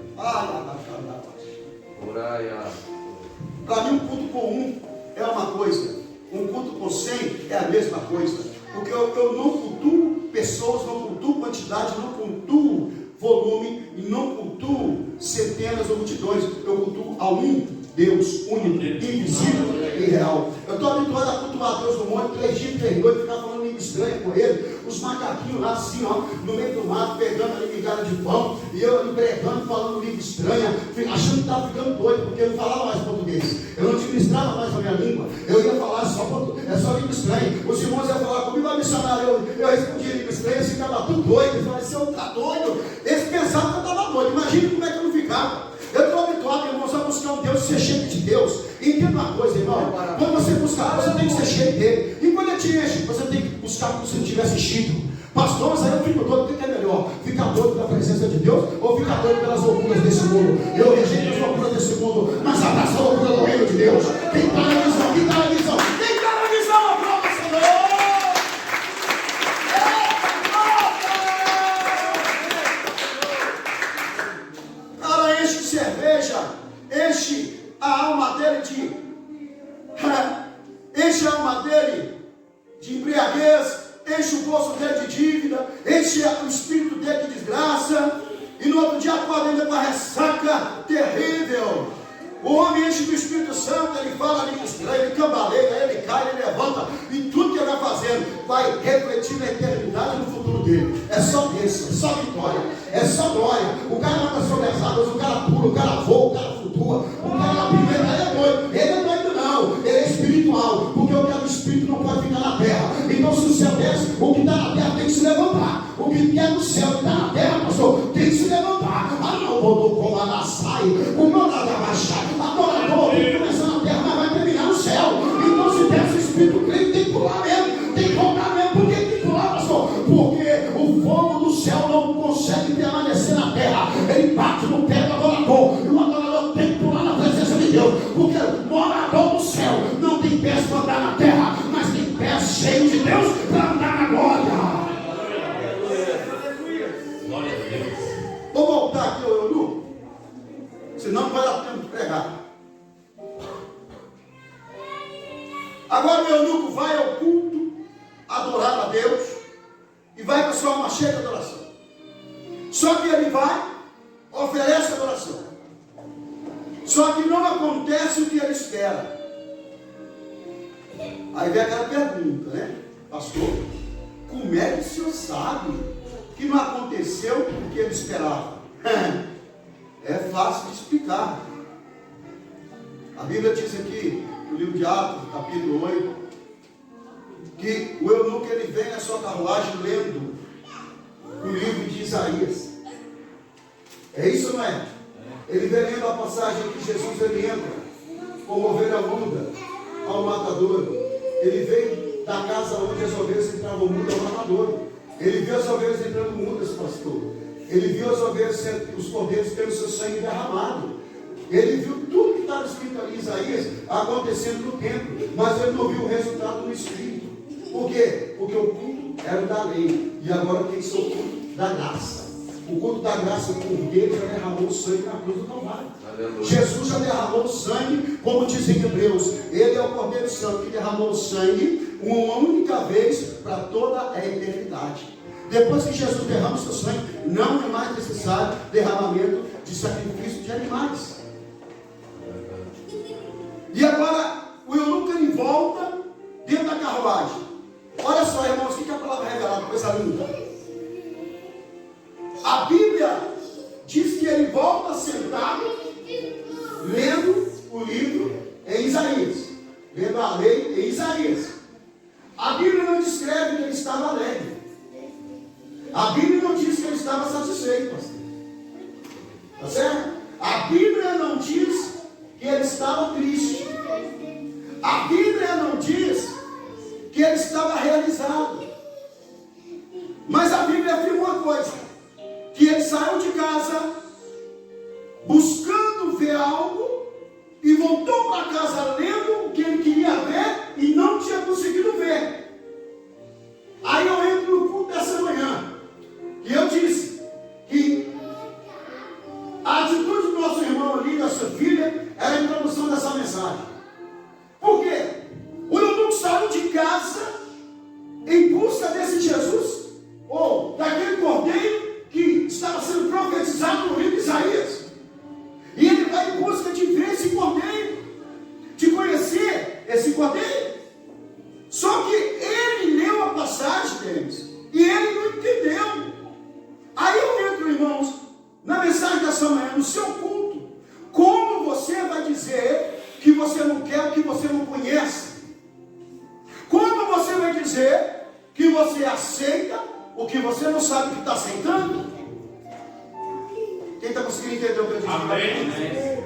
A: Para mim, um culto com um é uma coisa, um culto com 100 é a mesma coisa, porque eu não cultuo pessoas, não cultuo quantidade, não cultuo volume e não cultuo centenas ou multidões. Eu cultuo a um Deus único, invisível e real. Eu estou habituado a cultuar Deus no monte, 3 dias, 3 noites, ficar falando língua estranha com ele, os macaquinhos lá assim, ó, no meio do mato, pegando ali migalha de pão, e eu empregando, falando língua estranha, achando que estava ficando doido, porque eu não falava mais português, eu não administrava mais a minha língua, eu ia falar só língua estranha. Os irmãos iam falar comigo, a missionária, eu respondia língua estranha, eles ficavam tudo doido, eles falavam: você não está doido? Eles pensavam que eu estava doido, imagine como é que eu não ficava. Eu estou habituado, irmãos, a buscar um Deus e ser cheio de Deus. Entenda uma coisa, irmão, quando você buscar, você tem que ser cheio dele, e quando ele te enche, você tem que buscar como se não tivesse enchido. Pastor, mas aí eu fico doido, o que é melhor? Ficar doido pela presença de Deus ou ficar doido pelas loucuras desse mundo? Eu rejeito as loucuras desse mundo, mas abraço a loucura do reino de Deus. Quem está na visão, quem está na visão, quem está na visão, aprova, Senhor! Cara, enche de cerveja, enche a alma dele de embriaguez, enche o bolso dele de dívida, enche o espírito dele de desgraça, e no outro dia acorda ainda com a ressaca terrível. O homem enche do Espírito Santo, ele fala, ele cambaleia, ele cai, ele levanta, e tudo que ele vai fazendo vai refletir na eternidade no futuro dele. É só bênção, é só vitória, é só glória. O cara anda sobre as águas, o cara pula, o cara voa, o cara flutua, o cara primeiro, ele é doido. Ele é doido não, ele é espiritual, porque o que é do Espírito não pode ficar na terra. Então se o céu desce, o que está na terra tem que se levantar. O que é do céu, que está na terra, pastor, tem que se levantar. Ah não, botou como ela sai, o meu lado abaixar. Adorador, tem que começar na terra, mas vai terminar no céu. Então se desce o Espírito crente, tem que pular mesmo, tem que voltar mesmo. Por que tem que pular, pastor? Porque o fogo do céu não consegue permanecer na terra. Ele bate no pé do adorador, e o adorador tem que pular na presença de Deus, porque o morador do céu não tem pés para andar na terra, mas tem pés cheios de Deus para andar na glória.
B: Glória a Deus.
A: Vou voltar aqui, Eunuco, senão não vai dar tempo de pregar. Agora o eunuco vai ao culto, adorar a Deus, e vai com a sua alma cheia de adoração. Só que ele vai, oferece adoração. Só que não acontece o que ele espera. Aí vem aquela pergunta, né? Pastor, como é que o senhor sabe que não aconteceu o que ele esperava? É fácil de explicar. A Bíblia diz aqui, no livro de Atos, capítulo 8, que o eunuco ele vem na sua carruagem lendo o livro de Isaías. É isso, não é? Ele vem lendo a passagem que Jesus ele entra como ovelha muda ao matadouro. Ele vem da casa onde as ovelhas entravam mudas ao matadouro. Ele viu as ovelhas entrando mudas, pastor. Ele viu as ovelhas, os cordeiros tendo seu sangue derramado. Ele viu tudo que estava escrito ali em Isaías acontecendo no templo, mas ele não viu o resultado no Espírito. Por quê? Porque o culto era o da lei, e agora tem que ser o culto da graça. O culto da graça, o cordeiro já derramou o sangue na cruz do Calvário. Jesus já derramou o sangue, como diz em Hebreus. Ele é o Cordeiro Santo que derramou o sangue uma única vez para toda a eternidade. Depois que Jesus derrama o seu sangue, não é mais necessário derramamento de sacrifício de animais. E agora o eunuco ele volta dentro da carruagem. Olha só, irmãos, o que a palavra revelada, coisa linda. A Bíblia diz que ele volta sentado, lendo o livro em Isaías, lendo a lei em Isaías. A Bíblia não descreve que ele estava alegre. A Bíblia não diz que ele estava satisfeito, pastor. Tá certo? A Bíblia não diz que ele estava triste. A Bíblia não diz que ele estava realizado. Mas a Bíblia afirma uma coisa: que ele saiu de casa buscando ver algo e voltou para casa lendo o que ele queria ver e não tinha conseguido ver. Aí eu entro no culto dessa manhã e eu disse que a atitude do nosso irmão ali, da sua filha, era a introdução dessa mensagem. Por quê? O eunuco saiu de casa em busca desse Jesus, ou daquele cordeiro que estava sendo profetizado no livro de Isaías. E ele vai em busca de ver esse cordeiro, de conhecer esse cordeiro. Só que ele leu a passagem deles e ele não entendeu. Aí eu entro, irmãos, na mensagem dessa manhã, no seu culto. Como você vai dizer que você não quer o que você não conhece? Como você vai dizer que você aceita o que você não sabe que está aceitando? Quem está conseguindo entender o que eu disse?
B: Amém.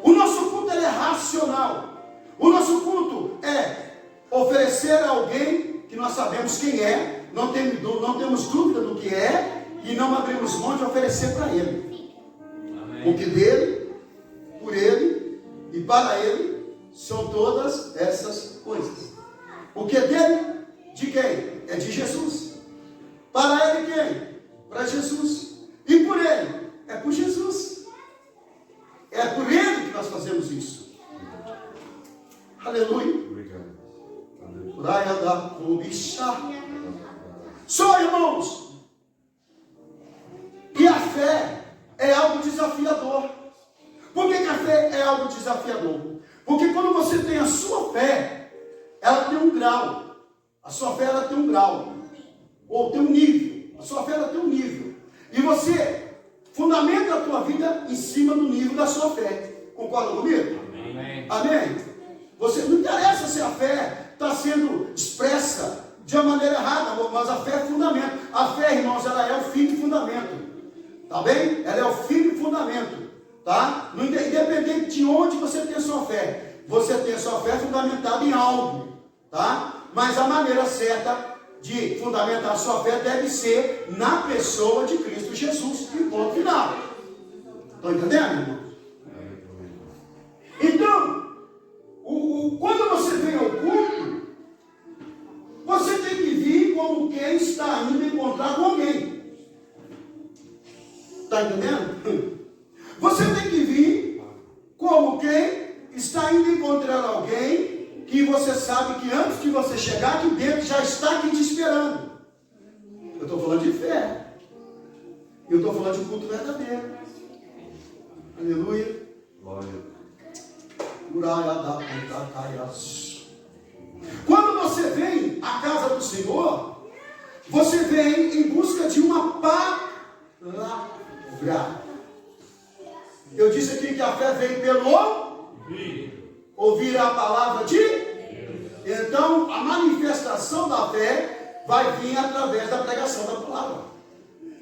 A: O nosso culto ele é racional. O nosso culto é oferecer a alguém que nós sabemos quem é, não temos dúvida do que é, e não abrimos mão de oferecer para ele.
B: Amém.
A: Porque dele, por ele e para ele são todas essas coisas. Porque dele, de quem? É de Jesus. Para ele quem? Para Jesus. E por ele? É por Jesus. É por ele que nós fazemos isso. Aleluia.
D: Obrigado.
A: Praia da Cobiça. Só, irmãos, que a fé é algo desafiador. fé é algo desafiador. Porque quando você tem a sua fé, ela tem um grau. A sua fé ela tem um grau. Ou tem um nível. A sua fé ela tem um nível. E você fundamenta a tua vida em cima do nível da sua fé. Concorda comigo?
B: Amém.
A: Amém? Você, não interessa se a fé está sendo expressa de uma maneira errada, mas a fé é fundamento. A fé, irmãos, ela é o fim de fundamento. Tá bem? Ela é o fim de fundamento. Tá? Independente de onde você tem a sua fé, você tem a sua fé fundamentada em algo. Tá? Mas a maneira certa de fundamentar a sua fé deve ser na pessoa de Cristo Jesus. E ponto final. Estão entendendo, irmão? Então, quando você vem ao culto, você tem que vir como quem está indo encontrar com alguém. Está entendendo? Você tem que vir como quem está indo encontrar alguém que você sabe que antes de você chegar aqui dentro já está aqui te esperando. Eu estou falando de fé. Eu estou falando de culto verdadeiro. Aleluia.
D: Glória.
A: Quando você vem à casa do Senhor, você vem em busca de uma palavra. Eu disse aqui que a fé vem pelo ouvir a palavra de Deus. Então a manifestação da fé vai vir através da pregação da palavra.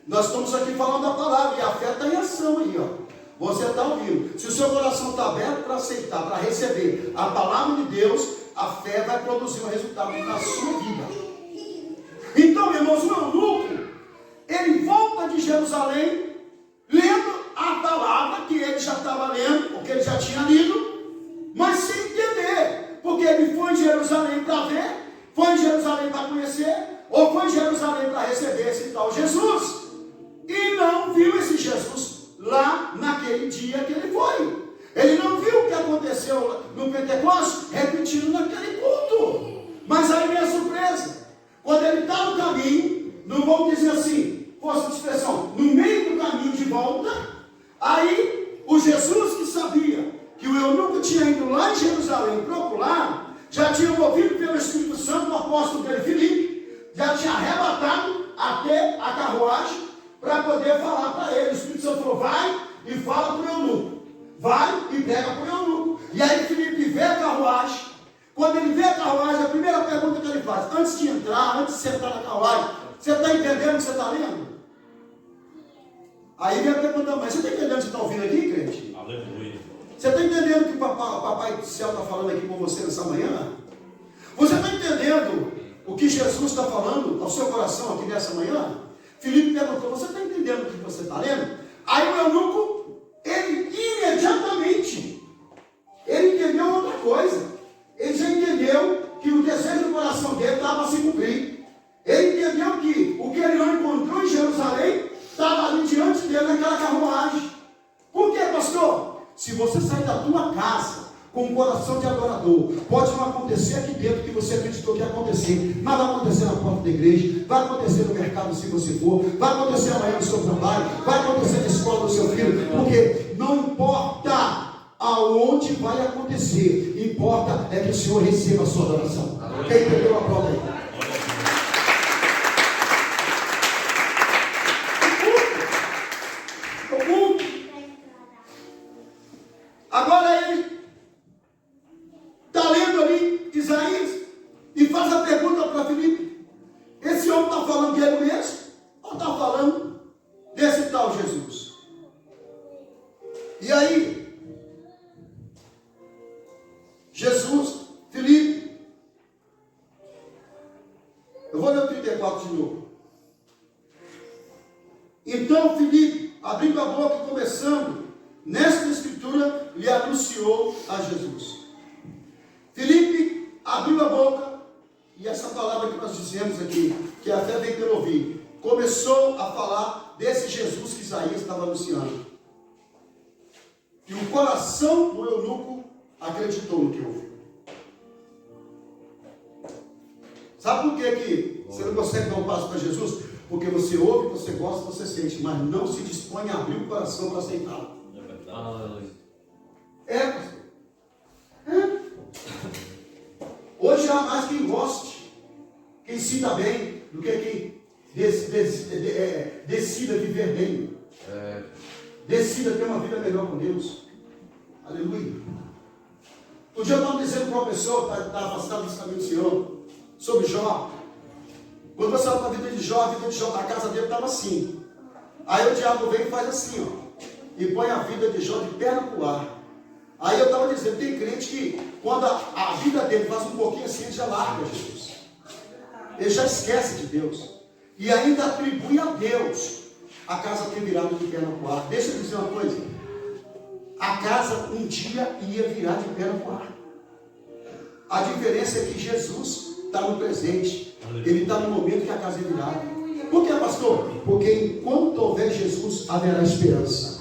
A: Nós estamos aqui falando da palavra e a fé está em ação aí, ó. Você está ouvindo. Se o seu coração está aberto para aceitar, para receber a palavra de Deus, a fé vai produzir um resultado na sua vida. Então, irmãos, o eunuco, ele volta de Jerusalém, lendo a palavra que ele já estava lendo, porque ele já tinha lido, mas sem entender, porque ele foi em Jerusalém para ver, foi em Jerusalém para conhecer, ou foi em Jerusalém para receber esse tal Jesus, e não viu esse Jesus lá naquele dia que ele foi. Ele não viu o que aconteceu no Pentecostes repetindo naquele culto. Mas aí vem a surpresa. Quando ele está no caminho, não vamos dizer assim, força de expressão, no meio do caminho de volta, aí o Jesus que sabia que o eunuco tinha ido lá em Jerusalém procurar, já tinha ouvido pelo Espírito Santo o apóstolo dele, Filipe, já tinha arrebatado até a carruagem para poder falar para ele. O Espírito Santo falou, vai e fala para o eunuco. Vai e pega para o eunuco. E aí Filipe vê a carruagem. Quando ele vê a carruagem, a primeira pergunta que ele faz, antes de entrar, antes de sentar na carruagem, você está entendendo o que você está lendo? Aí vem a pergunta, mas você está entendendo o que você está ouvindo aqui, crente?
B: Aleluia.
A: Você está entendendo o que o Papai do Céu está falando aqui com você nessa manhã? Você está entendendo o que Jesus está falando ao seu coração aqui nessa manhã? Filipe perguntou, você está entendendo o que você está lendo? Aí o eunuco, ele imediatamente, ele entendeu outra coisa. Ele já entendeu que o desejo do coração dele estava a se cumprir. Ele entendeu que o que ele não encontrou em Jerusalém estava ali diante dele naquela carruagem. Por quê, pastor? Se você sair da tua casa com um coração de adorador, pode não acontecer aqui dentro que você acreditou que ia acontecer, mas vai acontecer na porta da igreja, vai acontecer no mercado se você for, vai acontecer amanhã no seu trabalho, vai acontecer na escola do seu filho, porque não importa aonde vai acontecer, importa é que o Senhor receba a sua adoração. Quem entendeu a prova aí? Agora ele está lendo ali Isaías e faz a pergunta para Filipe: esse homem está falando dele mesmo? Ou está falando desse tal Jesus? E aí, Jesus, Filipe, eu vou ler o 34 de novo. Então Filipe, abrindo a boca e começando, nesta escritura, lhe anunciou a Jesus. Filipe abriu a boca, e essa palavra que nós dizemos aqui, que a fé vem pelo ouvir, começou a falar desse Jesus que Isaías estava anunciando. E o coração do eunuco acreditou no que ouviu. Sabe por que você não consegue dar um passo para Jesus? Porque você ouve, você gosta, você sente, mas não se dispõe a abrir o coração para aceitá-lo. Pastor. Hoje há mais quem goste, quem sinta bem, do que quem decida viver bem. Decida ter uma vida melhor com Deus. Aleluia. Um dia eu estava dizendo para uma pessoa que está afastada desse caminho do Senhor, sobre Jó. Quando você olha para a vida de Jó, na casa dele estava assim. Aí o diabo vem e faz assim, ó, e põe a vida de Jó de perna para o ar. Aí eu estava dizendo, tem crente que quando a vida dele faz um pouquinho assim, ele já larga Jesus. Ele já esquece de Deus. E ainda atribui a Deus a casa ter virado de perna para o ar. Deixa eu dizer uma coisa. A casa um dia ia virar de perna para o ar. A diferença é que Jesus está no presente. Ele está no momento que a casa é virada. Por que, pastor? Porque enquanto houver Jesus, haverá esperança.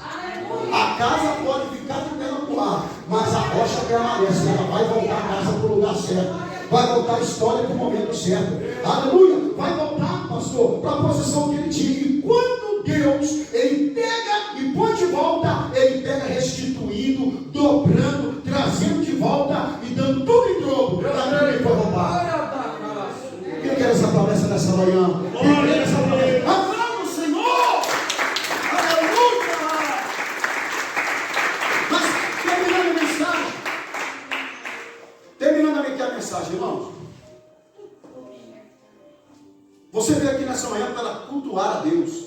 A: A casa pode ficar de perna para o ar, mas a rocha permanece. Ela vai voltar a casa para o lugar certo. Vai voltar a história para o momento certo. Aleluia. Vai voltar, pastor, para a posição que ele tinha. E quando Deus, ele pega e põe de volta, ele pega restituindo, dobrando, trazendo de volta e dando tudo em dobro para quem foi roubado. Quem quer essa promessa nessa manhã? Quem quer essa promessa? Adorando o Senhor! Aleluia! Mas terminando a mensagem, irmãos. Você veio aqui nessa manhã para cultuar a Deus.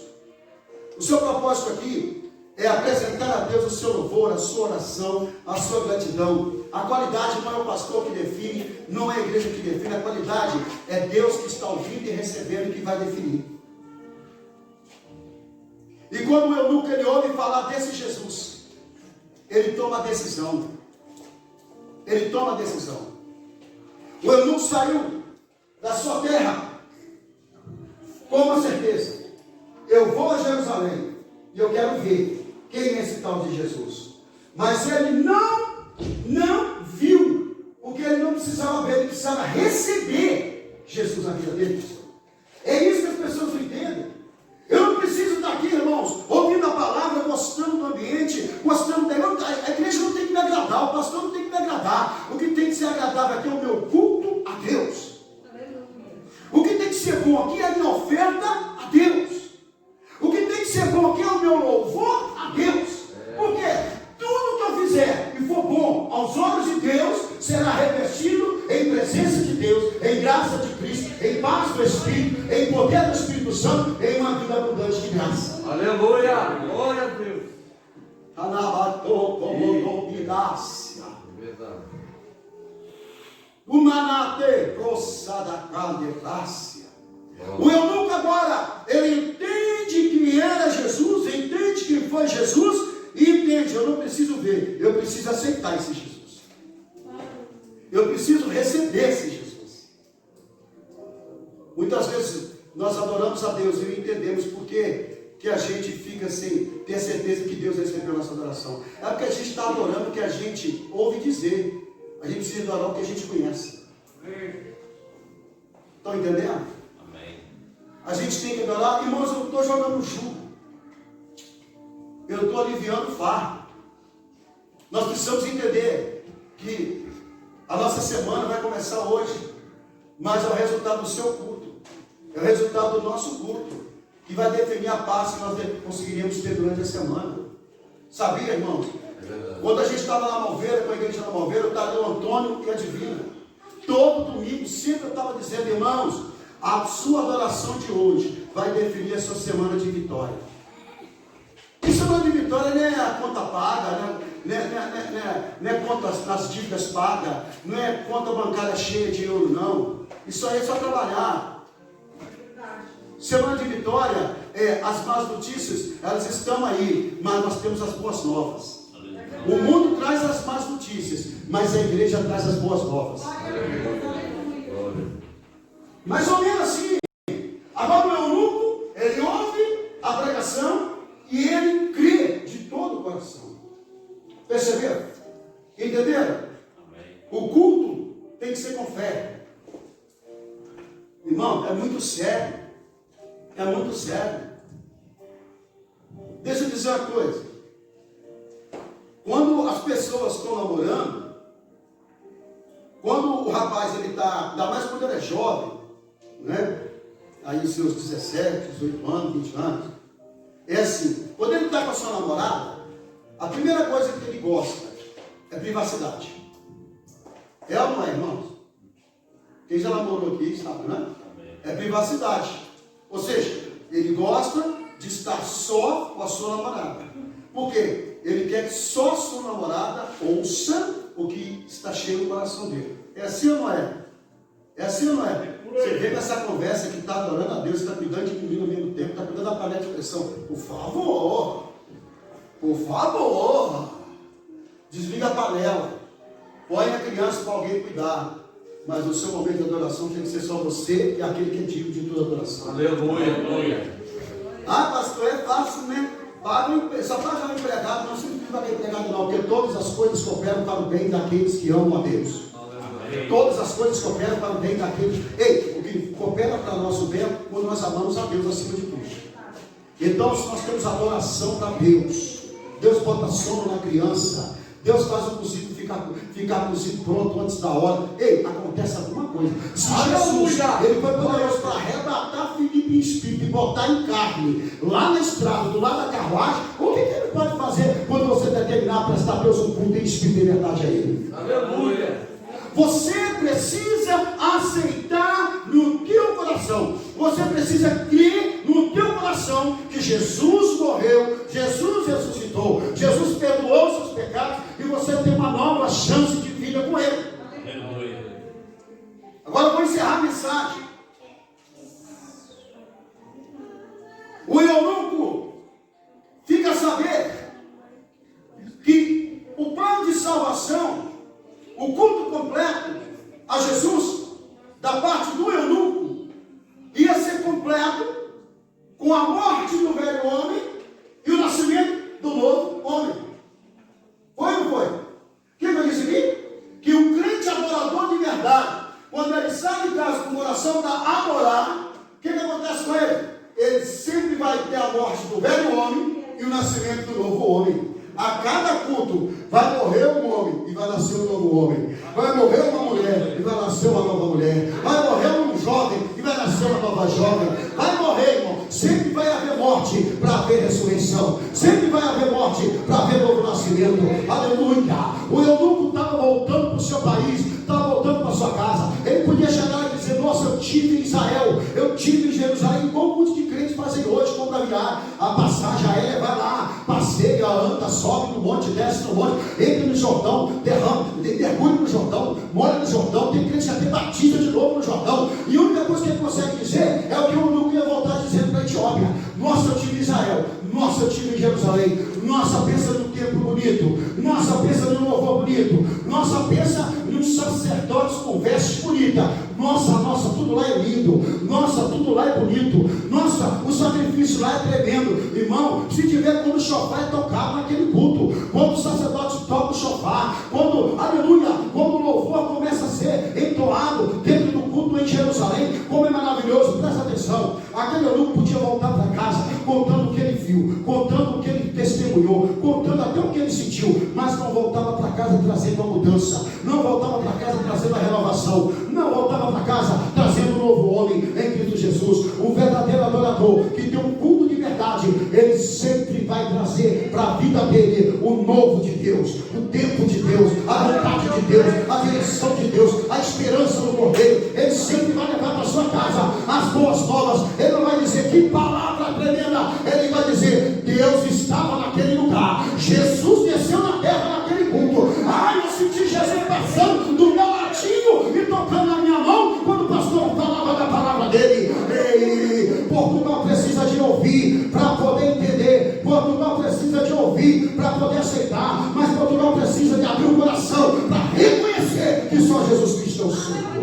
A: O seu propósito aqui é apresentar a Deus o seu louvor, a sua oração, a sua gratidão. A qualidade não é o pastor que define, não é a igreja que define, a qualidade é Deus que está ouvindo e recebendo que vai definir. E quando o eunuco ele ouve falar desse Jesus, ele toma a decisão. Ele toma a decisão. O eunuco saiu da sua terra com uma certeza: eu vou a Jerusalém e eu quero ver quem é esse tal de Jesus. Mas ele não viu, porque ele não precisava ver, ele precisava receber Jesus na vida dele. É isso que as pessoas não entendem. Eu não preciso estar aqui, irmãos, ouvindo a palavra, gostando do ambiente, gostando da igreja. A igreja não tem que me agradar, o pastor não tem que me agradar. O que tem que ser agradável aqui é o meu culto a Deus. O que tem que ser bom aqui é a minha oferta a Deus. O que tem que ser bom aqui é o meu louvor a Deus. Porque tudo que eu fizer e for bom aos olhos de Deus, será revestido em presença de Deus, em graça de Cristo, em paz do Espírito, em poder do Espírito Santo, em uma vida abundante de graça.
D: Aleluia! Glória a Deus! Verdade.
A: Humanate, prossada grande graça. O eunuco agora, ele entende quem era Jesus, entende quem foi Jesus, e entende, eu não preciso ver, eu preciso aceitar esse Jesus. Eu preciso receber esse Jesus. Muitas vezes nós adoramos a Deus e não entendemos por que a gente fica sem ter certeza que Deus recebeu a nossa adoração. É porque a gente está adorando o que a gente ouve dizer. A gente precisa adorar o que a gente conhece. Estão entendendo?
B: Amém.
A: A gente tem que adorar. Irmãos, eu não estou jogando jugo. Eu estou aliviando o fardo. Nós precisamos entender que a nossa semana vai começar hoje, mas é o resultado do seu culto. É o resultado do nosso culto que vai definir a paz que nós conseguiremos ter durante a semana. Sabia, irmãos? Quando a gente estava na Malveira, com a igreja na Malveira, o Tadeu Antônio e a Divina, todo domingo sempre eu estava dizendo: irmãos, a sua adoração de hoje vai definir a sua semana de vitória. E semana de vitória não é a conta paga, não é conta nas dívidas pagas, não é conta bancária cheia de ouro, não. Isso aí é só trabalhar. Semana de vitória, as más notícias, elas estão aí, mas nós temos as boas novas. O mundo traz as más notícias, mas a igreja traz as boas novas. Mais ou menos assim. Agora o eunuco, ele ouve a pregação e ele crê de todo o coração. Perceberam? Entenderam? O culto tem que ser com fé. Irmão, é muito sério. É muito sério. Deixa eu dizer uma coisa. Quando as pessoas pessoas estão namorando, quando o rapaz ele está, ainda mais quando ele é jovem, né? Aí seus 17, 18 anos, 20 anos, é assim, quando ele está com a sua namorada, a primeira coisa que ele gosta é privacidade. É ou não é, irmãos? Quem já namorou aqui sabe, né? É privacidade. Ou seja, ele gosta de estar só com a sua namorada. Por quê? Ele quer que só a sua namorada ouça o que está cheio no coração dele. É assim ou não é? É assim ou não é? Você vê nessa conversa que está adorando a Deus, está cuidando de menino ao mesmo tempo, está cuidando da panela de pressão. Por favor, desliga a panela, põe a criança para alguém cuidar. Mas o seu momento de adoração tem que ser só você e aquele que é digno de toda adoração.
D: Aleluia, aleluia.
A: Ah, pastor, é fácil, né? Só paga o empregado, não significa pagar empregado não, porque todas as coisas cooperam para o bem daqueles que amam a Deus. Todas as coisas cooperam para o bem daqueles. O que coopera para o nosso bem é quando nós amamos a Deus acima de tudo. Então, se nós temos adoração para Deus, Deus bota sono na criança, Deus faz o cozido ficar cozido pronto antes da hora. Acontece alguma coisa. Se Jesus, ele foi poderoso para arrebatar Filipe em espírito e botar em carne, lá na estrada, do lado da carruagem, o que ele pode fazer quando você determinar a prestar a Deus um culto em espírito e verdade a Ele?
D: Aleluia.
A: Você precisa aceitar no teu coração, você precisa crer no teu coração que Jesus morreu, Jesus ressuscitou, Jesus perdoou seus pecados e você tem uma nova chance de vida com Ele. Agora eu vou encerrar a mensagem. O eunuco fica a saber que o plano de salvação, o culto completo a Jesus, da parte do eunuco, ia ser completo com a morte do velho homem e o nascimento do novo homem. Foi ou não foi? O que eu disse aqui? Que o crente adorador de verdade, quando ele sai de casa com o coração para adorar, o que acontece com ele? Ele sempre vai ter a morte do velho homem e o nascimento do novo homem. A cada culto vai morrer um homem e vai nascer um novo homem. Vai morrer uma mulher e vai nascer uma nova mulher. Vai morrer um jovem e vai nascer uma nova jovem. Vai morrer, irmão. Sempre vai haver morte para haver ressurreição. Sempre vai haver morte para haver novo nascimento. Aleluia. O eunuco estava voltando para o seu país, estava voltando para a sua casa. Ele podia chegar e dizer: nossa, eu tive em Israel, eu tive em Jerusalém, como muitos de crentes fazem hoje, compra viagem, a passagem aérea, vai lá, passeia, anda, sobe no monte, desce no monte, entra no Jordão, mergulha no Jordão, mora no Jordão, tem crente que até batiza de novo no Jordão, e a única coisa que ele consegue dizer é o que o eunuco ia voltar dizendo para a Etiópia: nossa, eu tive em Israel, nossa, eu tive em Jerusalém, nossa, pensa num templo bonito, nossa, pensa num louvor bonito, nossa, pensa num sacerdotes com vestes bonitas, nossa, tudo lá é lindo, nossa, tudo lá é bonito, nossa, o sacrifício lá é tremendo. Irmão, se tiver quando o chofar é tocado naquele culto, quando os sacerdotes tocam o chofar, quando, aleluia, quando o louvor começa a ser entoado dentro do culto em Jerusalém, como é maravilhoso, presta atenção. Aquele eunuco podia voltar para casa contando o que ele viu, contando o que ele testemunhou, contando até o que ele sentiu, mas não voltava para casa trazendo a mudança, não voltava para casa trazendo a renovação, não voltava para casa trazendo um novo homem em Cristo Jesus. Um verdadeiro adorador que tem um culto de verdade, ele sempre vai trazer para a vida dele o novo de Deus, o tempo de Deus, a vontade de Deus, a direção de Deus, a esperança do Cordeiro. Ele sempre vai levar para sua casa as boas novas. Ele não vai dizer que palavra tremenda, ele vai dizer: Deus estava naquele lugar, Jesus desceu na terra naquele culto. Eu senti Jesus passando do meu ladinho e tocando na minha mão quando o pastor falava da palavra dele. Portugal precisa de ouvir para poder entender, Portugal precisa de ouvir para poder aceitar, mas Portugal precisa de abrir o coração para reconhecer que só Jesus Cristo é o Senhor.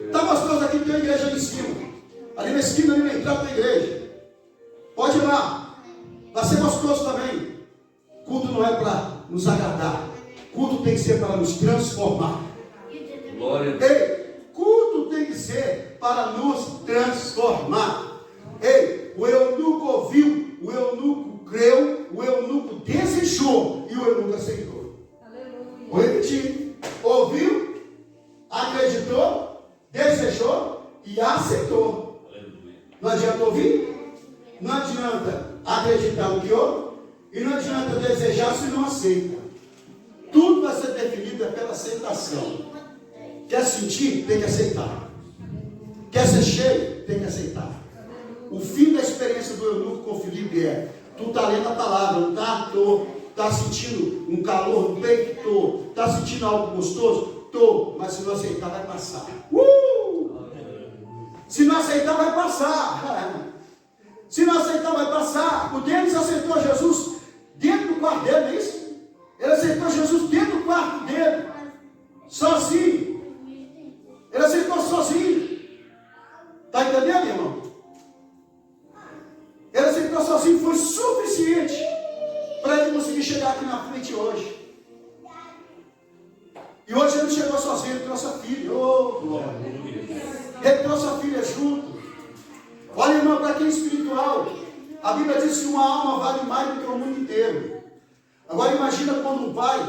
A: Está gostoso aqui, tem a igreja ali em cima, ali na esquina, ali na entrada da igreja. Pode ir lá, vai ser gostoso também. Culto não é para nos agradar, culto tem que ser para nos transformar.
D: Glória a Deus.
A: Ei, culto tem que ser para nos transformar. Ei, o eunuco ouviu, o eunuco creu, o eunuco desejou e o eunuco aceitou.
C: Aleluia.
A: Vou repetir. Ouviu, acreditou, desejou e aceitou.
D: Aleluia.
A: Não adianta ouvir, não adianta acreditar no que ouve e não adianta desejar se não aceita. Tudo vai ser definido pela aceitação. Quer sentir? Tem que aceitar. Quer ser cheio? Tem que aceitar. O fim da experiência do eunuco com Filipe é: tu está lendo a palavra, não está? Estou. Está sentindo um calor no peito? Estou. Está sentindo algo gostoso? Estou. Mas se não aceitar, vai passar. Se não aceitar, vai passar. Se não aceitar, vai passar. O Denis aceitou Jesus dentro do quarto dele, não é isso? Ele aceitou Jesus dentro do quarto dele, sozinho. Ele aceitou sozinho. Está entendendo, irmão? Ele aceitou sozinho, foi suficiente para ele conseguir chegar aqui na frente hoje. E hoje ele chegou sozinho, ele trouxe a filha. Oh, glória. Ele trouxe a filha junto. Olha, irmão, para quem é espiritual, a Bíblia diz que uma alma vale mais do que o mundo inteiro. Agora imagina quando um pai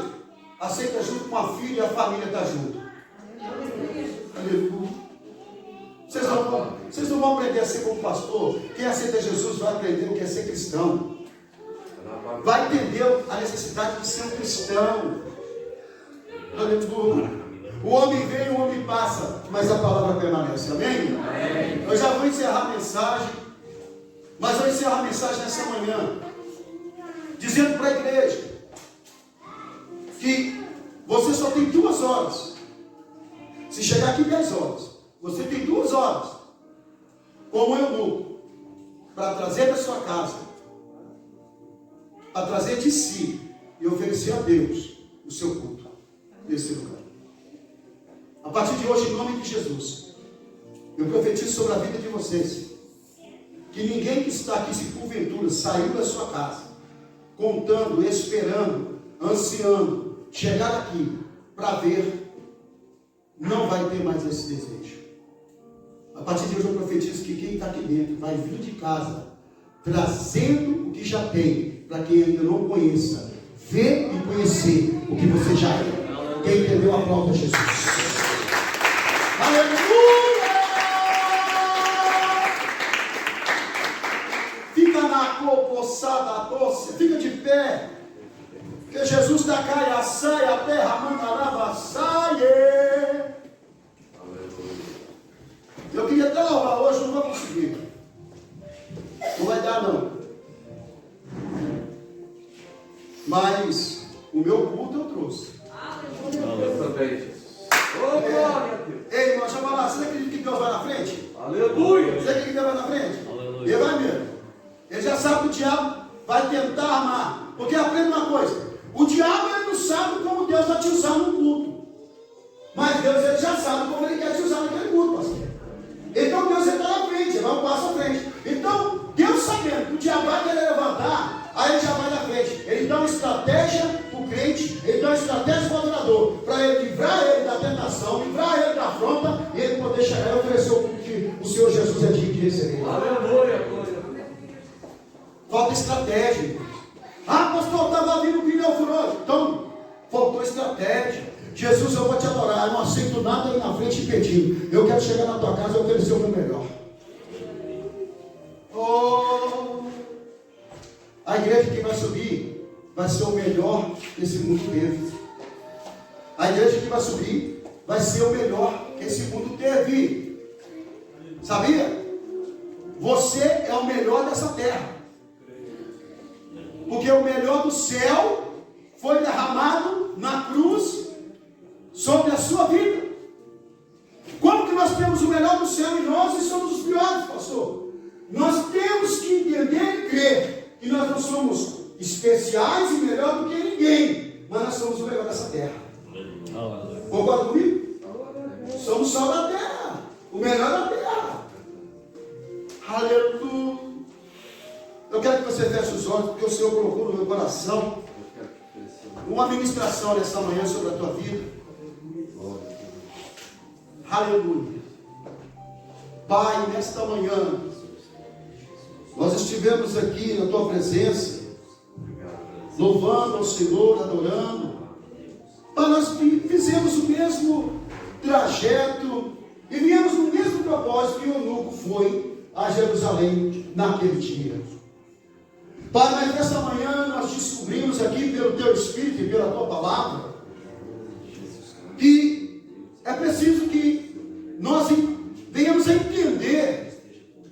A: aceita junto com a filha e a família está junto. Aleluia. Vocês não vão aprender a ser como pastor. Quem aceita Jesus vai aprender o que é ser cristão. Vai entender a necessidade de ser um cristão. Aleluia. O homem vem, o homem passa, mas a palavra permanece. Amém? Amém. Eu já vou encerrar a mensagem, mas vou encerrar a mensagem nessa manhã, dizendo para a igreja que você só tem 2 horas. Se chegar aqui 10 horas, você tem 2 horas, como eunuco, para trazer da sua casa, para trazer de si e oferecer a Deus o seu culto nesse lugar. A partir de hoje, em nome de Jesus, eu profetizo sobre a vida de vocês, que ninguém que está aqui, se porventura saiu da sua casa, contando, esperando, ansiando, chegar aqui para ver, não vai ter mais esse desejo. A partir de hoje eu profetizo que quem está aqui dentro vai vir de casa, trazendo o que já tem, para quem ainda não conheça, ver e conhecer o que você já é. Quem entendeu, aplauda Jesus. Aleluia! Fica na copoçada doce, fica de pé. Que Jesus da caia saia, a terra mandarava saia. Eu queria até louvar hoje, não vou conseguir. Não vai dar não. Mas o meu culto eu trouxe. Ei, irmão, deixa eu falar. Você acredita que Deus vai na frente?
D: Aleluia.
A: Você acredita que Deus vai na frente?
D: Aleluia.
A: Ele vai mesmo. Ele já sabe que o diabo vai tentar armar. Porque aprende uma coisa. O diabo ele não sabe como Deus vai te usar no culto. Mas Deus ele já sabe como ele quer te usar naquele culto, pastor. Então Deus está na frente, ele vai um passo à frente. Então, Deus sabendo que o diabo vai querer levantar, aí ele já vai na frente. Ele dá uma estratégia para o crente, ele dá uma estratégia para o adorador, para ele livrar ele da tentação, livrar ele da afronta, e ele poder chegar e oferecer o que o Senhor Jesus é digno de receber.
D: Aleluia.
A: Falta estratégia, irmãos. Ah, pastor, estava vindo o pneu furou. Então, faltou estratégia. Jesus, eu vou te adorar. Eu não aceito nada aí na frente pedindo. Eu quero chegar na tua casa e oferecer o meu melhor. Oh, a igreja que vai subir vai ser o melhor que esse mundo teve. A igreja que vai subir vai ser o melhor que esse mundo teve. Sabia? Você é o melhor dessa terra. Porque o melhor do céu foi derramado na cruz sobre a sua vida. Como que nós temos o melhor do céu em nós e somos os piores, pastor? Nós temos que entender e crer que nós não somos especiais e melhor do que ninguém, mas nós somos o melhor dessa terra. Concorda comigo? Somos só da terra, o melhor da terra. Aleluia. Eu quero que você feche os olhos, porque o Senhor colocou no meu coração uma ministração nessa manhã sobre a tua vida. Aleluia. Pai, nesta manhã, nós estivemos aqui na Tua presença, louvando ao Senhor, adorando. Mas nós fizemos o mesmo trajeto e viemos no mesmo propósito que o eunuco foi a Jerusalém naquele dia. Pai, mas nesta manhã nós descobrimos aqui pelo Teu Espírito e pela Tua palavra que é preciso que nós venhamos a entender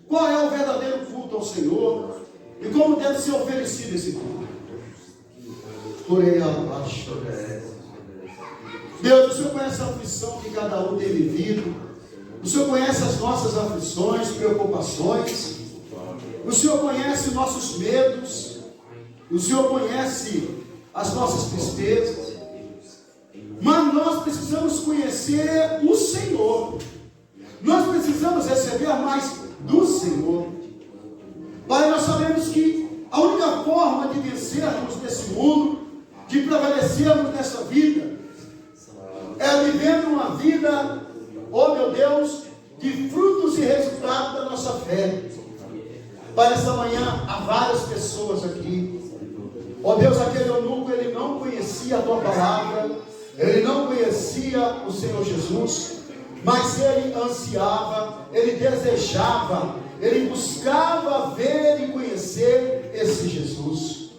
A: qual é o verdadeiro culto ao Senhor e como deve ser oferecido esse culto. Porém, abaixo. Deus, o Senhor conhece a aflição que cada um tem vivido. O Senhor conhece as nossas aflições, preocupações. O Senhor conhece nossos medos. O Senhor conhece as nossas tristezas. Mas nós precisamos conhecer o Senhor. Nós precisamos receber mais do Senhor. Pai, nós sabemos que a única forma de vencermos nesse mundo, de prevalecermos nessa vida, é vivendo uma vida, oh meu Deus, de frutos e resultados da nossa fé. Pai, esta manhã há várias pessoas aqui. Oh Deus, aquele eunuco, ele não conhecia a Tua palavra, ele não conhecia o Senhor Jesus, mas ele ansiava, ele desejava, ele buscava ver e conhecer esse Jesus.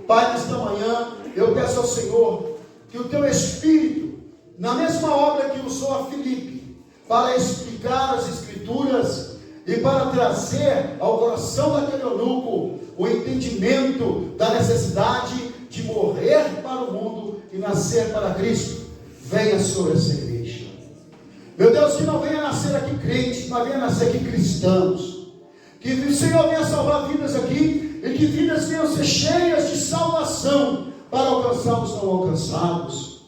A: Pai, nesta manhã, eu peço ao Senhor que o Teu Espírito, na mesma obra que usou a Filipe, para explicar as Escrituras e para trazer ao coração daquele eunuco o entendimento da necessidade de morrer para o mundo e nascer para Cristo, venha sobre essa igreja. Meu Deus, que não venha nascer aqui crentes, mas venha nascer aqui cristãos. Que o Senhor venha salvar vidas aqui e que vidas venham ser cheias de salvação para alcançar os não alcançados.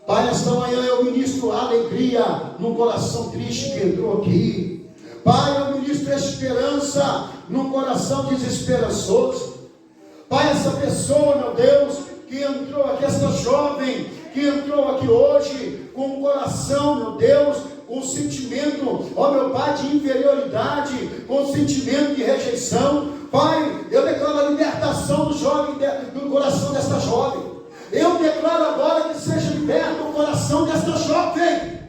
A: Pai, nesta manhã eu ministro alegria num coração triste que entrou aqui. Pai, eu ministro esperança num coração desesperançoso. Pai, essa pessoa, meu Deus, que entrou aqui, essa jovem que entrou aqui hoje com um coração, meu Deus, com um sentimento, ó meu Pai, de inferioridade, com um sentimento de rejeição. Pai, eu declaro a libertação do jovem, do coração desta jovem. Eu declaro agora que seja liberto o coração desta jovem.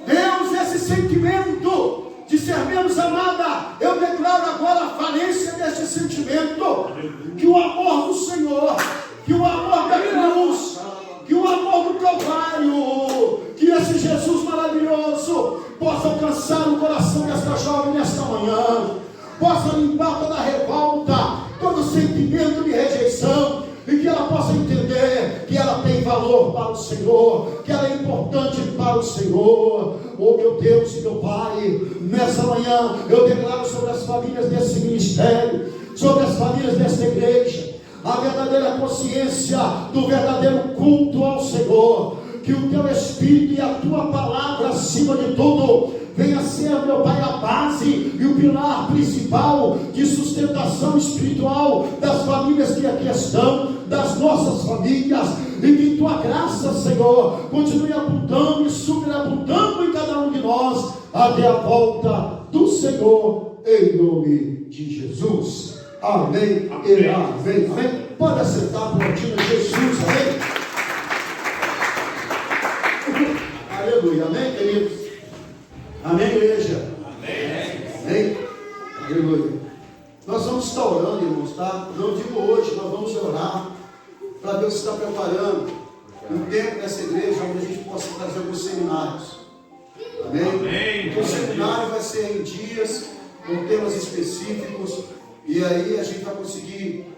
A: Deus, esse sentimento de ser menos amada, eu declaro agora a falência deste sentimento. Que o amor do Senhor, que o amor da cruz, que o amor do Calvário, que esse Jesus maravilhoso possa alcançar o coração desta jovem nesta manhã, possa limpar toda a revolta, todo sentimento de rejeição, e que ela possa entender que ela tem valor para o Senhor, que ela é importante para o Senhor. Oh meu Deus e meu Pai, nessa manhã eu declaro sobre as famílias desse ministério, sobre as famílias desta igreja, a verdadeira consciência do verdadeiro culto ao Senhor. Que o Teu Espírito e a Tua palavra, acima de tudo, venha ser, meu Pai, a base e o pilar principal de sustentação espiritual das famílias que aqui estão, das nossas famílias, e que Tua graça, Senhor, continue abundando e superabundando em cada um de nós, até a volta do Senhor, em nome de Jesus. Amém, amém. E amém, amém. Pode assentar por motivo de Jesus, amém. Aleluia, amém, queridos. Amém, igreja? Amém. Amém. Aleluia. Nós vamos estar orando, irmãos, tá? Não digo hoje, nós vamos orar para Deus estar preparando um tempo nessa igreja onde a gente possa trazer alguns seminários. Amém? Amém. O seminário vai ser em dias, com temas específicos, e aí a gente vai conseguir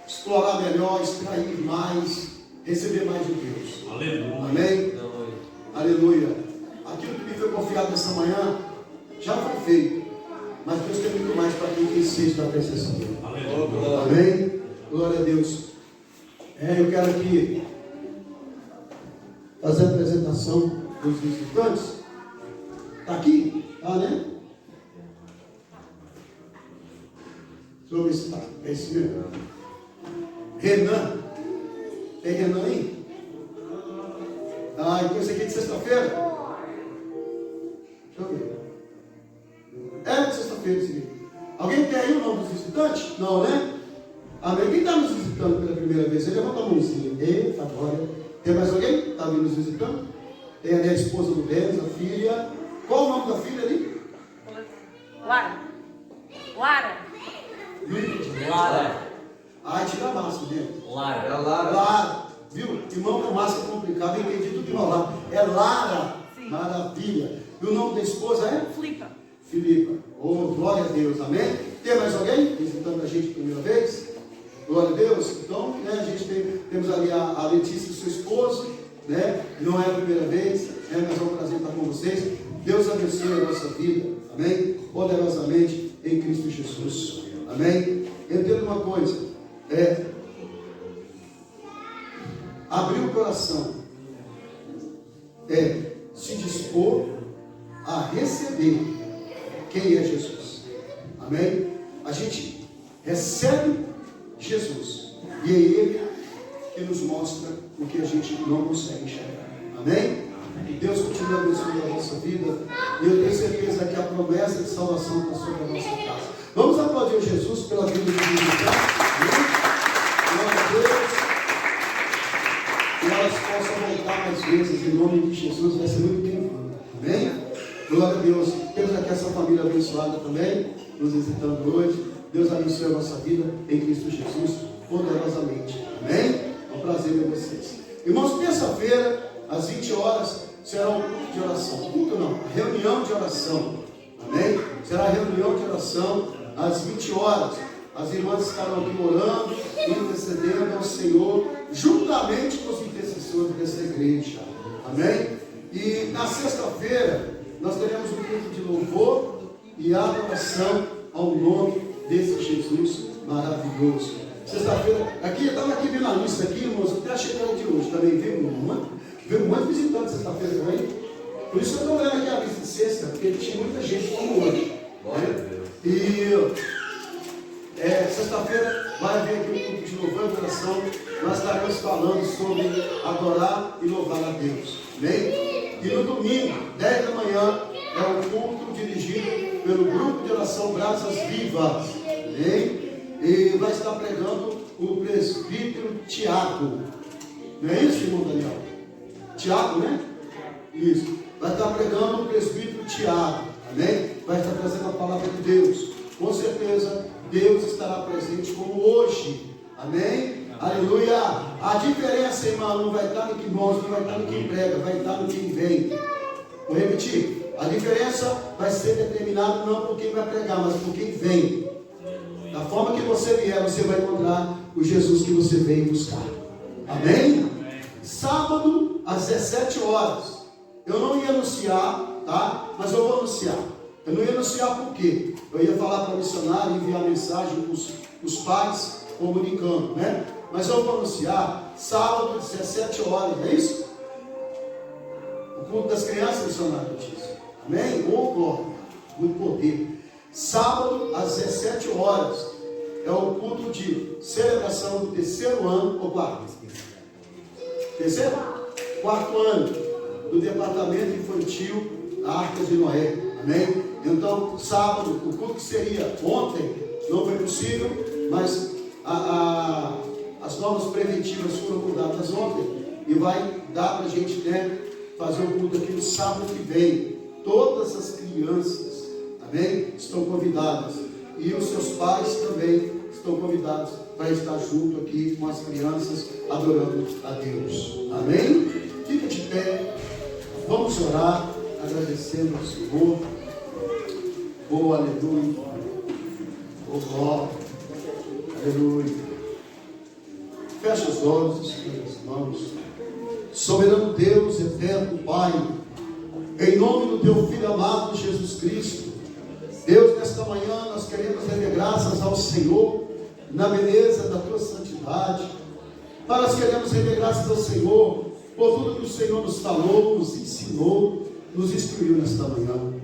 A: explorar melhor, extrair mais, receber mais de Deus. Aleluia. Amém? Aleluia. Aquilo que me foi confiado nessa manhã já foi feito, mas Deus tem muito mais para quem tem sede da presença dele. Aleluia. Amém? Glória a Deus. Eu quero aqui fazer a apresentação dos visitantes. Está aqui? Tá, né? Deixa eu ver se está. É esse mesmo. Renan. Tem Renan aí? Então esse aqui é de sexta-feira? Não, né? Amém? Quem está nos visitando pela primeira vez? Você levanta a mãozinha. Eita, glória. Tem mais alguém que está vindo nos visitando? Tem ali a esposa do Denis, a filha. Qual o nome da filha ali?
C: Lara. Lara.
D: Lara.
A: Ai, tira a massa, né?
D: Lara.
E: É a Lara.
A: Lara. Viu? Irmão, com massa é complicado. Eu entendi tudo enrolado. É Lara.
C: Sim.
A: Maravilha. E o nome da esposa é?
C: Flipa.
A: Filipa. Oh, glória a Deus. Amém? Tem mais alguém visitando a gente pela primeira vez? Glória a Deus. Então, né, a gente temos ali a Letícia, seu esposo, né? Não é a primeira vez, né? Mas é um prazer estar com vocês. Deus abençoe a nossa vida. Amém? Poderosamente em Cristo Jesus. Amém? Entenda uma coisa. Abrir o coração é se dispor a receber quem é Jesus. Amém? A gente recebe Jesus e é Ele que nos mostra o que a gente não consegue enxergar. Amém? Que Deus continue abençoando a nossa vida e eu tenho certeza que a promessa de salvação está sobre a nossa casa. Vamos aplaudir Jesus pela vida de Jesus. Amém? Glória a Deus. E elas possam voltar mais vezes em nome de Jesus, vai ser muito bem-vindo. Amém? Glória a Deus. Temos aqui essa família abençoada também, nos visitando hoje. Deus abençoe a nossa vida em Cristo Jesus, poderosamente. Amém? É um prazer ver vocês. Irmãos, terça-feira, às 20 horas, será um culto de oração. Culto não, reunião de oração. Amém? Será reunião de oração às 20 horas. As irmãs estarão aqui orando, intercedendo ao Senhor, juntamente com os intercessores dessa igreja. Amém? E na sexta-feira, nós teremos um culto de louvor e adoração ao nome desse Jesus maravilhoso. Sexta-feira, estava aqui vendo a lista aqui, irmãos, até achei que era de hoje, também veio muito visitante sexta-feira também. Por isso que eu estou olhando aqui a lista de sexta, porque tinha muita gente como hoje.
E: Glória a Deus.
A: E sexta-feira vai haver aqui um culto de louvor e adoração. Nós estaremos falando sobre adorar e louvar a Deus. Amém? E no domingo, 10 da manhã, é um culto dirigido pelo grupo de oração Brasas Vivas. Amém? E vai estar pregando o presbítero Tiago. Não é isso, irmão Daniel? Tiago, né? Isso. Vai estar pregando o presbítero Tiago. Amém? Vai estar trazendo a palavra de Deus. Com certeza, Deus estará presente como hoje. Amém? Aleluia! A diferença, irmão, não vai estar no que mostra, não vai estar no que prega, vai estar no que vem. Vou repetir. A diferença vai ser determinada não por quem vai pregar, mas por quem vem. Da forma que você vier, você vai encontrar o Jesus que você veio buscar. Amém? Sábado, às 17 horas. Eu não ia anunciar, tá? Mas eu vou anunciar. Eu não ia anunciar por quê? Eu ia falar para o missionário, enviar mensagem para os pais, comunicando, né? Mas eu vou anunciar sábado, às 17 horas, não é isso? O culto das crianças, missionário, disse. Amém? Oh, glória, muito poder. Sábado, às 17 horas, é o culto de celebração do terceiro ano, ou quarto? Terceiro? Quarto ano do departamento infantil da Arca de Noé. Amém? Então, sábado, o culto que seria ontem, não foi possível, mas as normas preventivas foram mudadas ontem e vai dar para a gente, né, fazer o culto aqui no sábado que vem. Todas as crianças, amém, estão convidadas e os seus pais também estão convidados para estar junto aqui com as crianças adorando a Deus. Amém? Fica de pé, vamos orar, agradecendo ao Senhor. Oh, aleluia. Oh, glória. Aleluia. Fecha os olhos, estenda as mãos. Soberano Deus, eterno Pai, em nome do Teu Filho amado Jesus Cristo, Deus, nesta manhã nós queremos render graças ao Senhor, na beleza da Tua santidade. Nós queremos render graças ao Senhor, por tudo que o Senhor nos falou, nos ensinou, nos instruiu nesta manhã.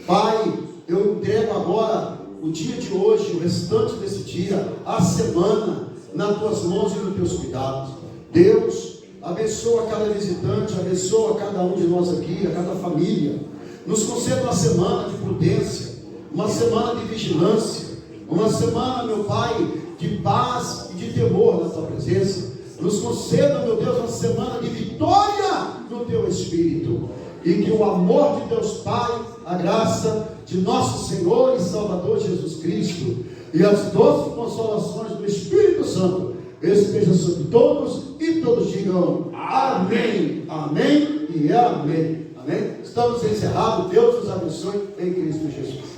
A: Pai, eu entrego agora o dia de hoje, o restante desse dia, a semana, nas Tuas mãos e nos Teus cuidados. Deus, abençoa cada visitante, abençoa cada um de nós aqui, a cada família. Nos conceda uma semana de prudência, uma semana de vigilância, Uma semana, meu Pai, de paz e de temor na Tua presença. Nos conceda, meu Deus, uma semana de vitória no Teu Espírito. E que o amor de Deus Pai, a graça de nosso Senhor e Salvador Jesus Cristo e as doces consolações do Espírito Santo esteja sobre todos e todos digam amém, amém e amém. Amém? Estamos encerrados. Deus os abençoe em Cristo Jesus.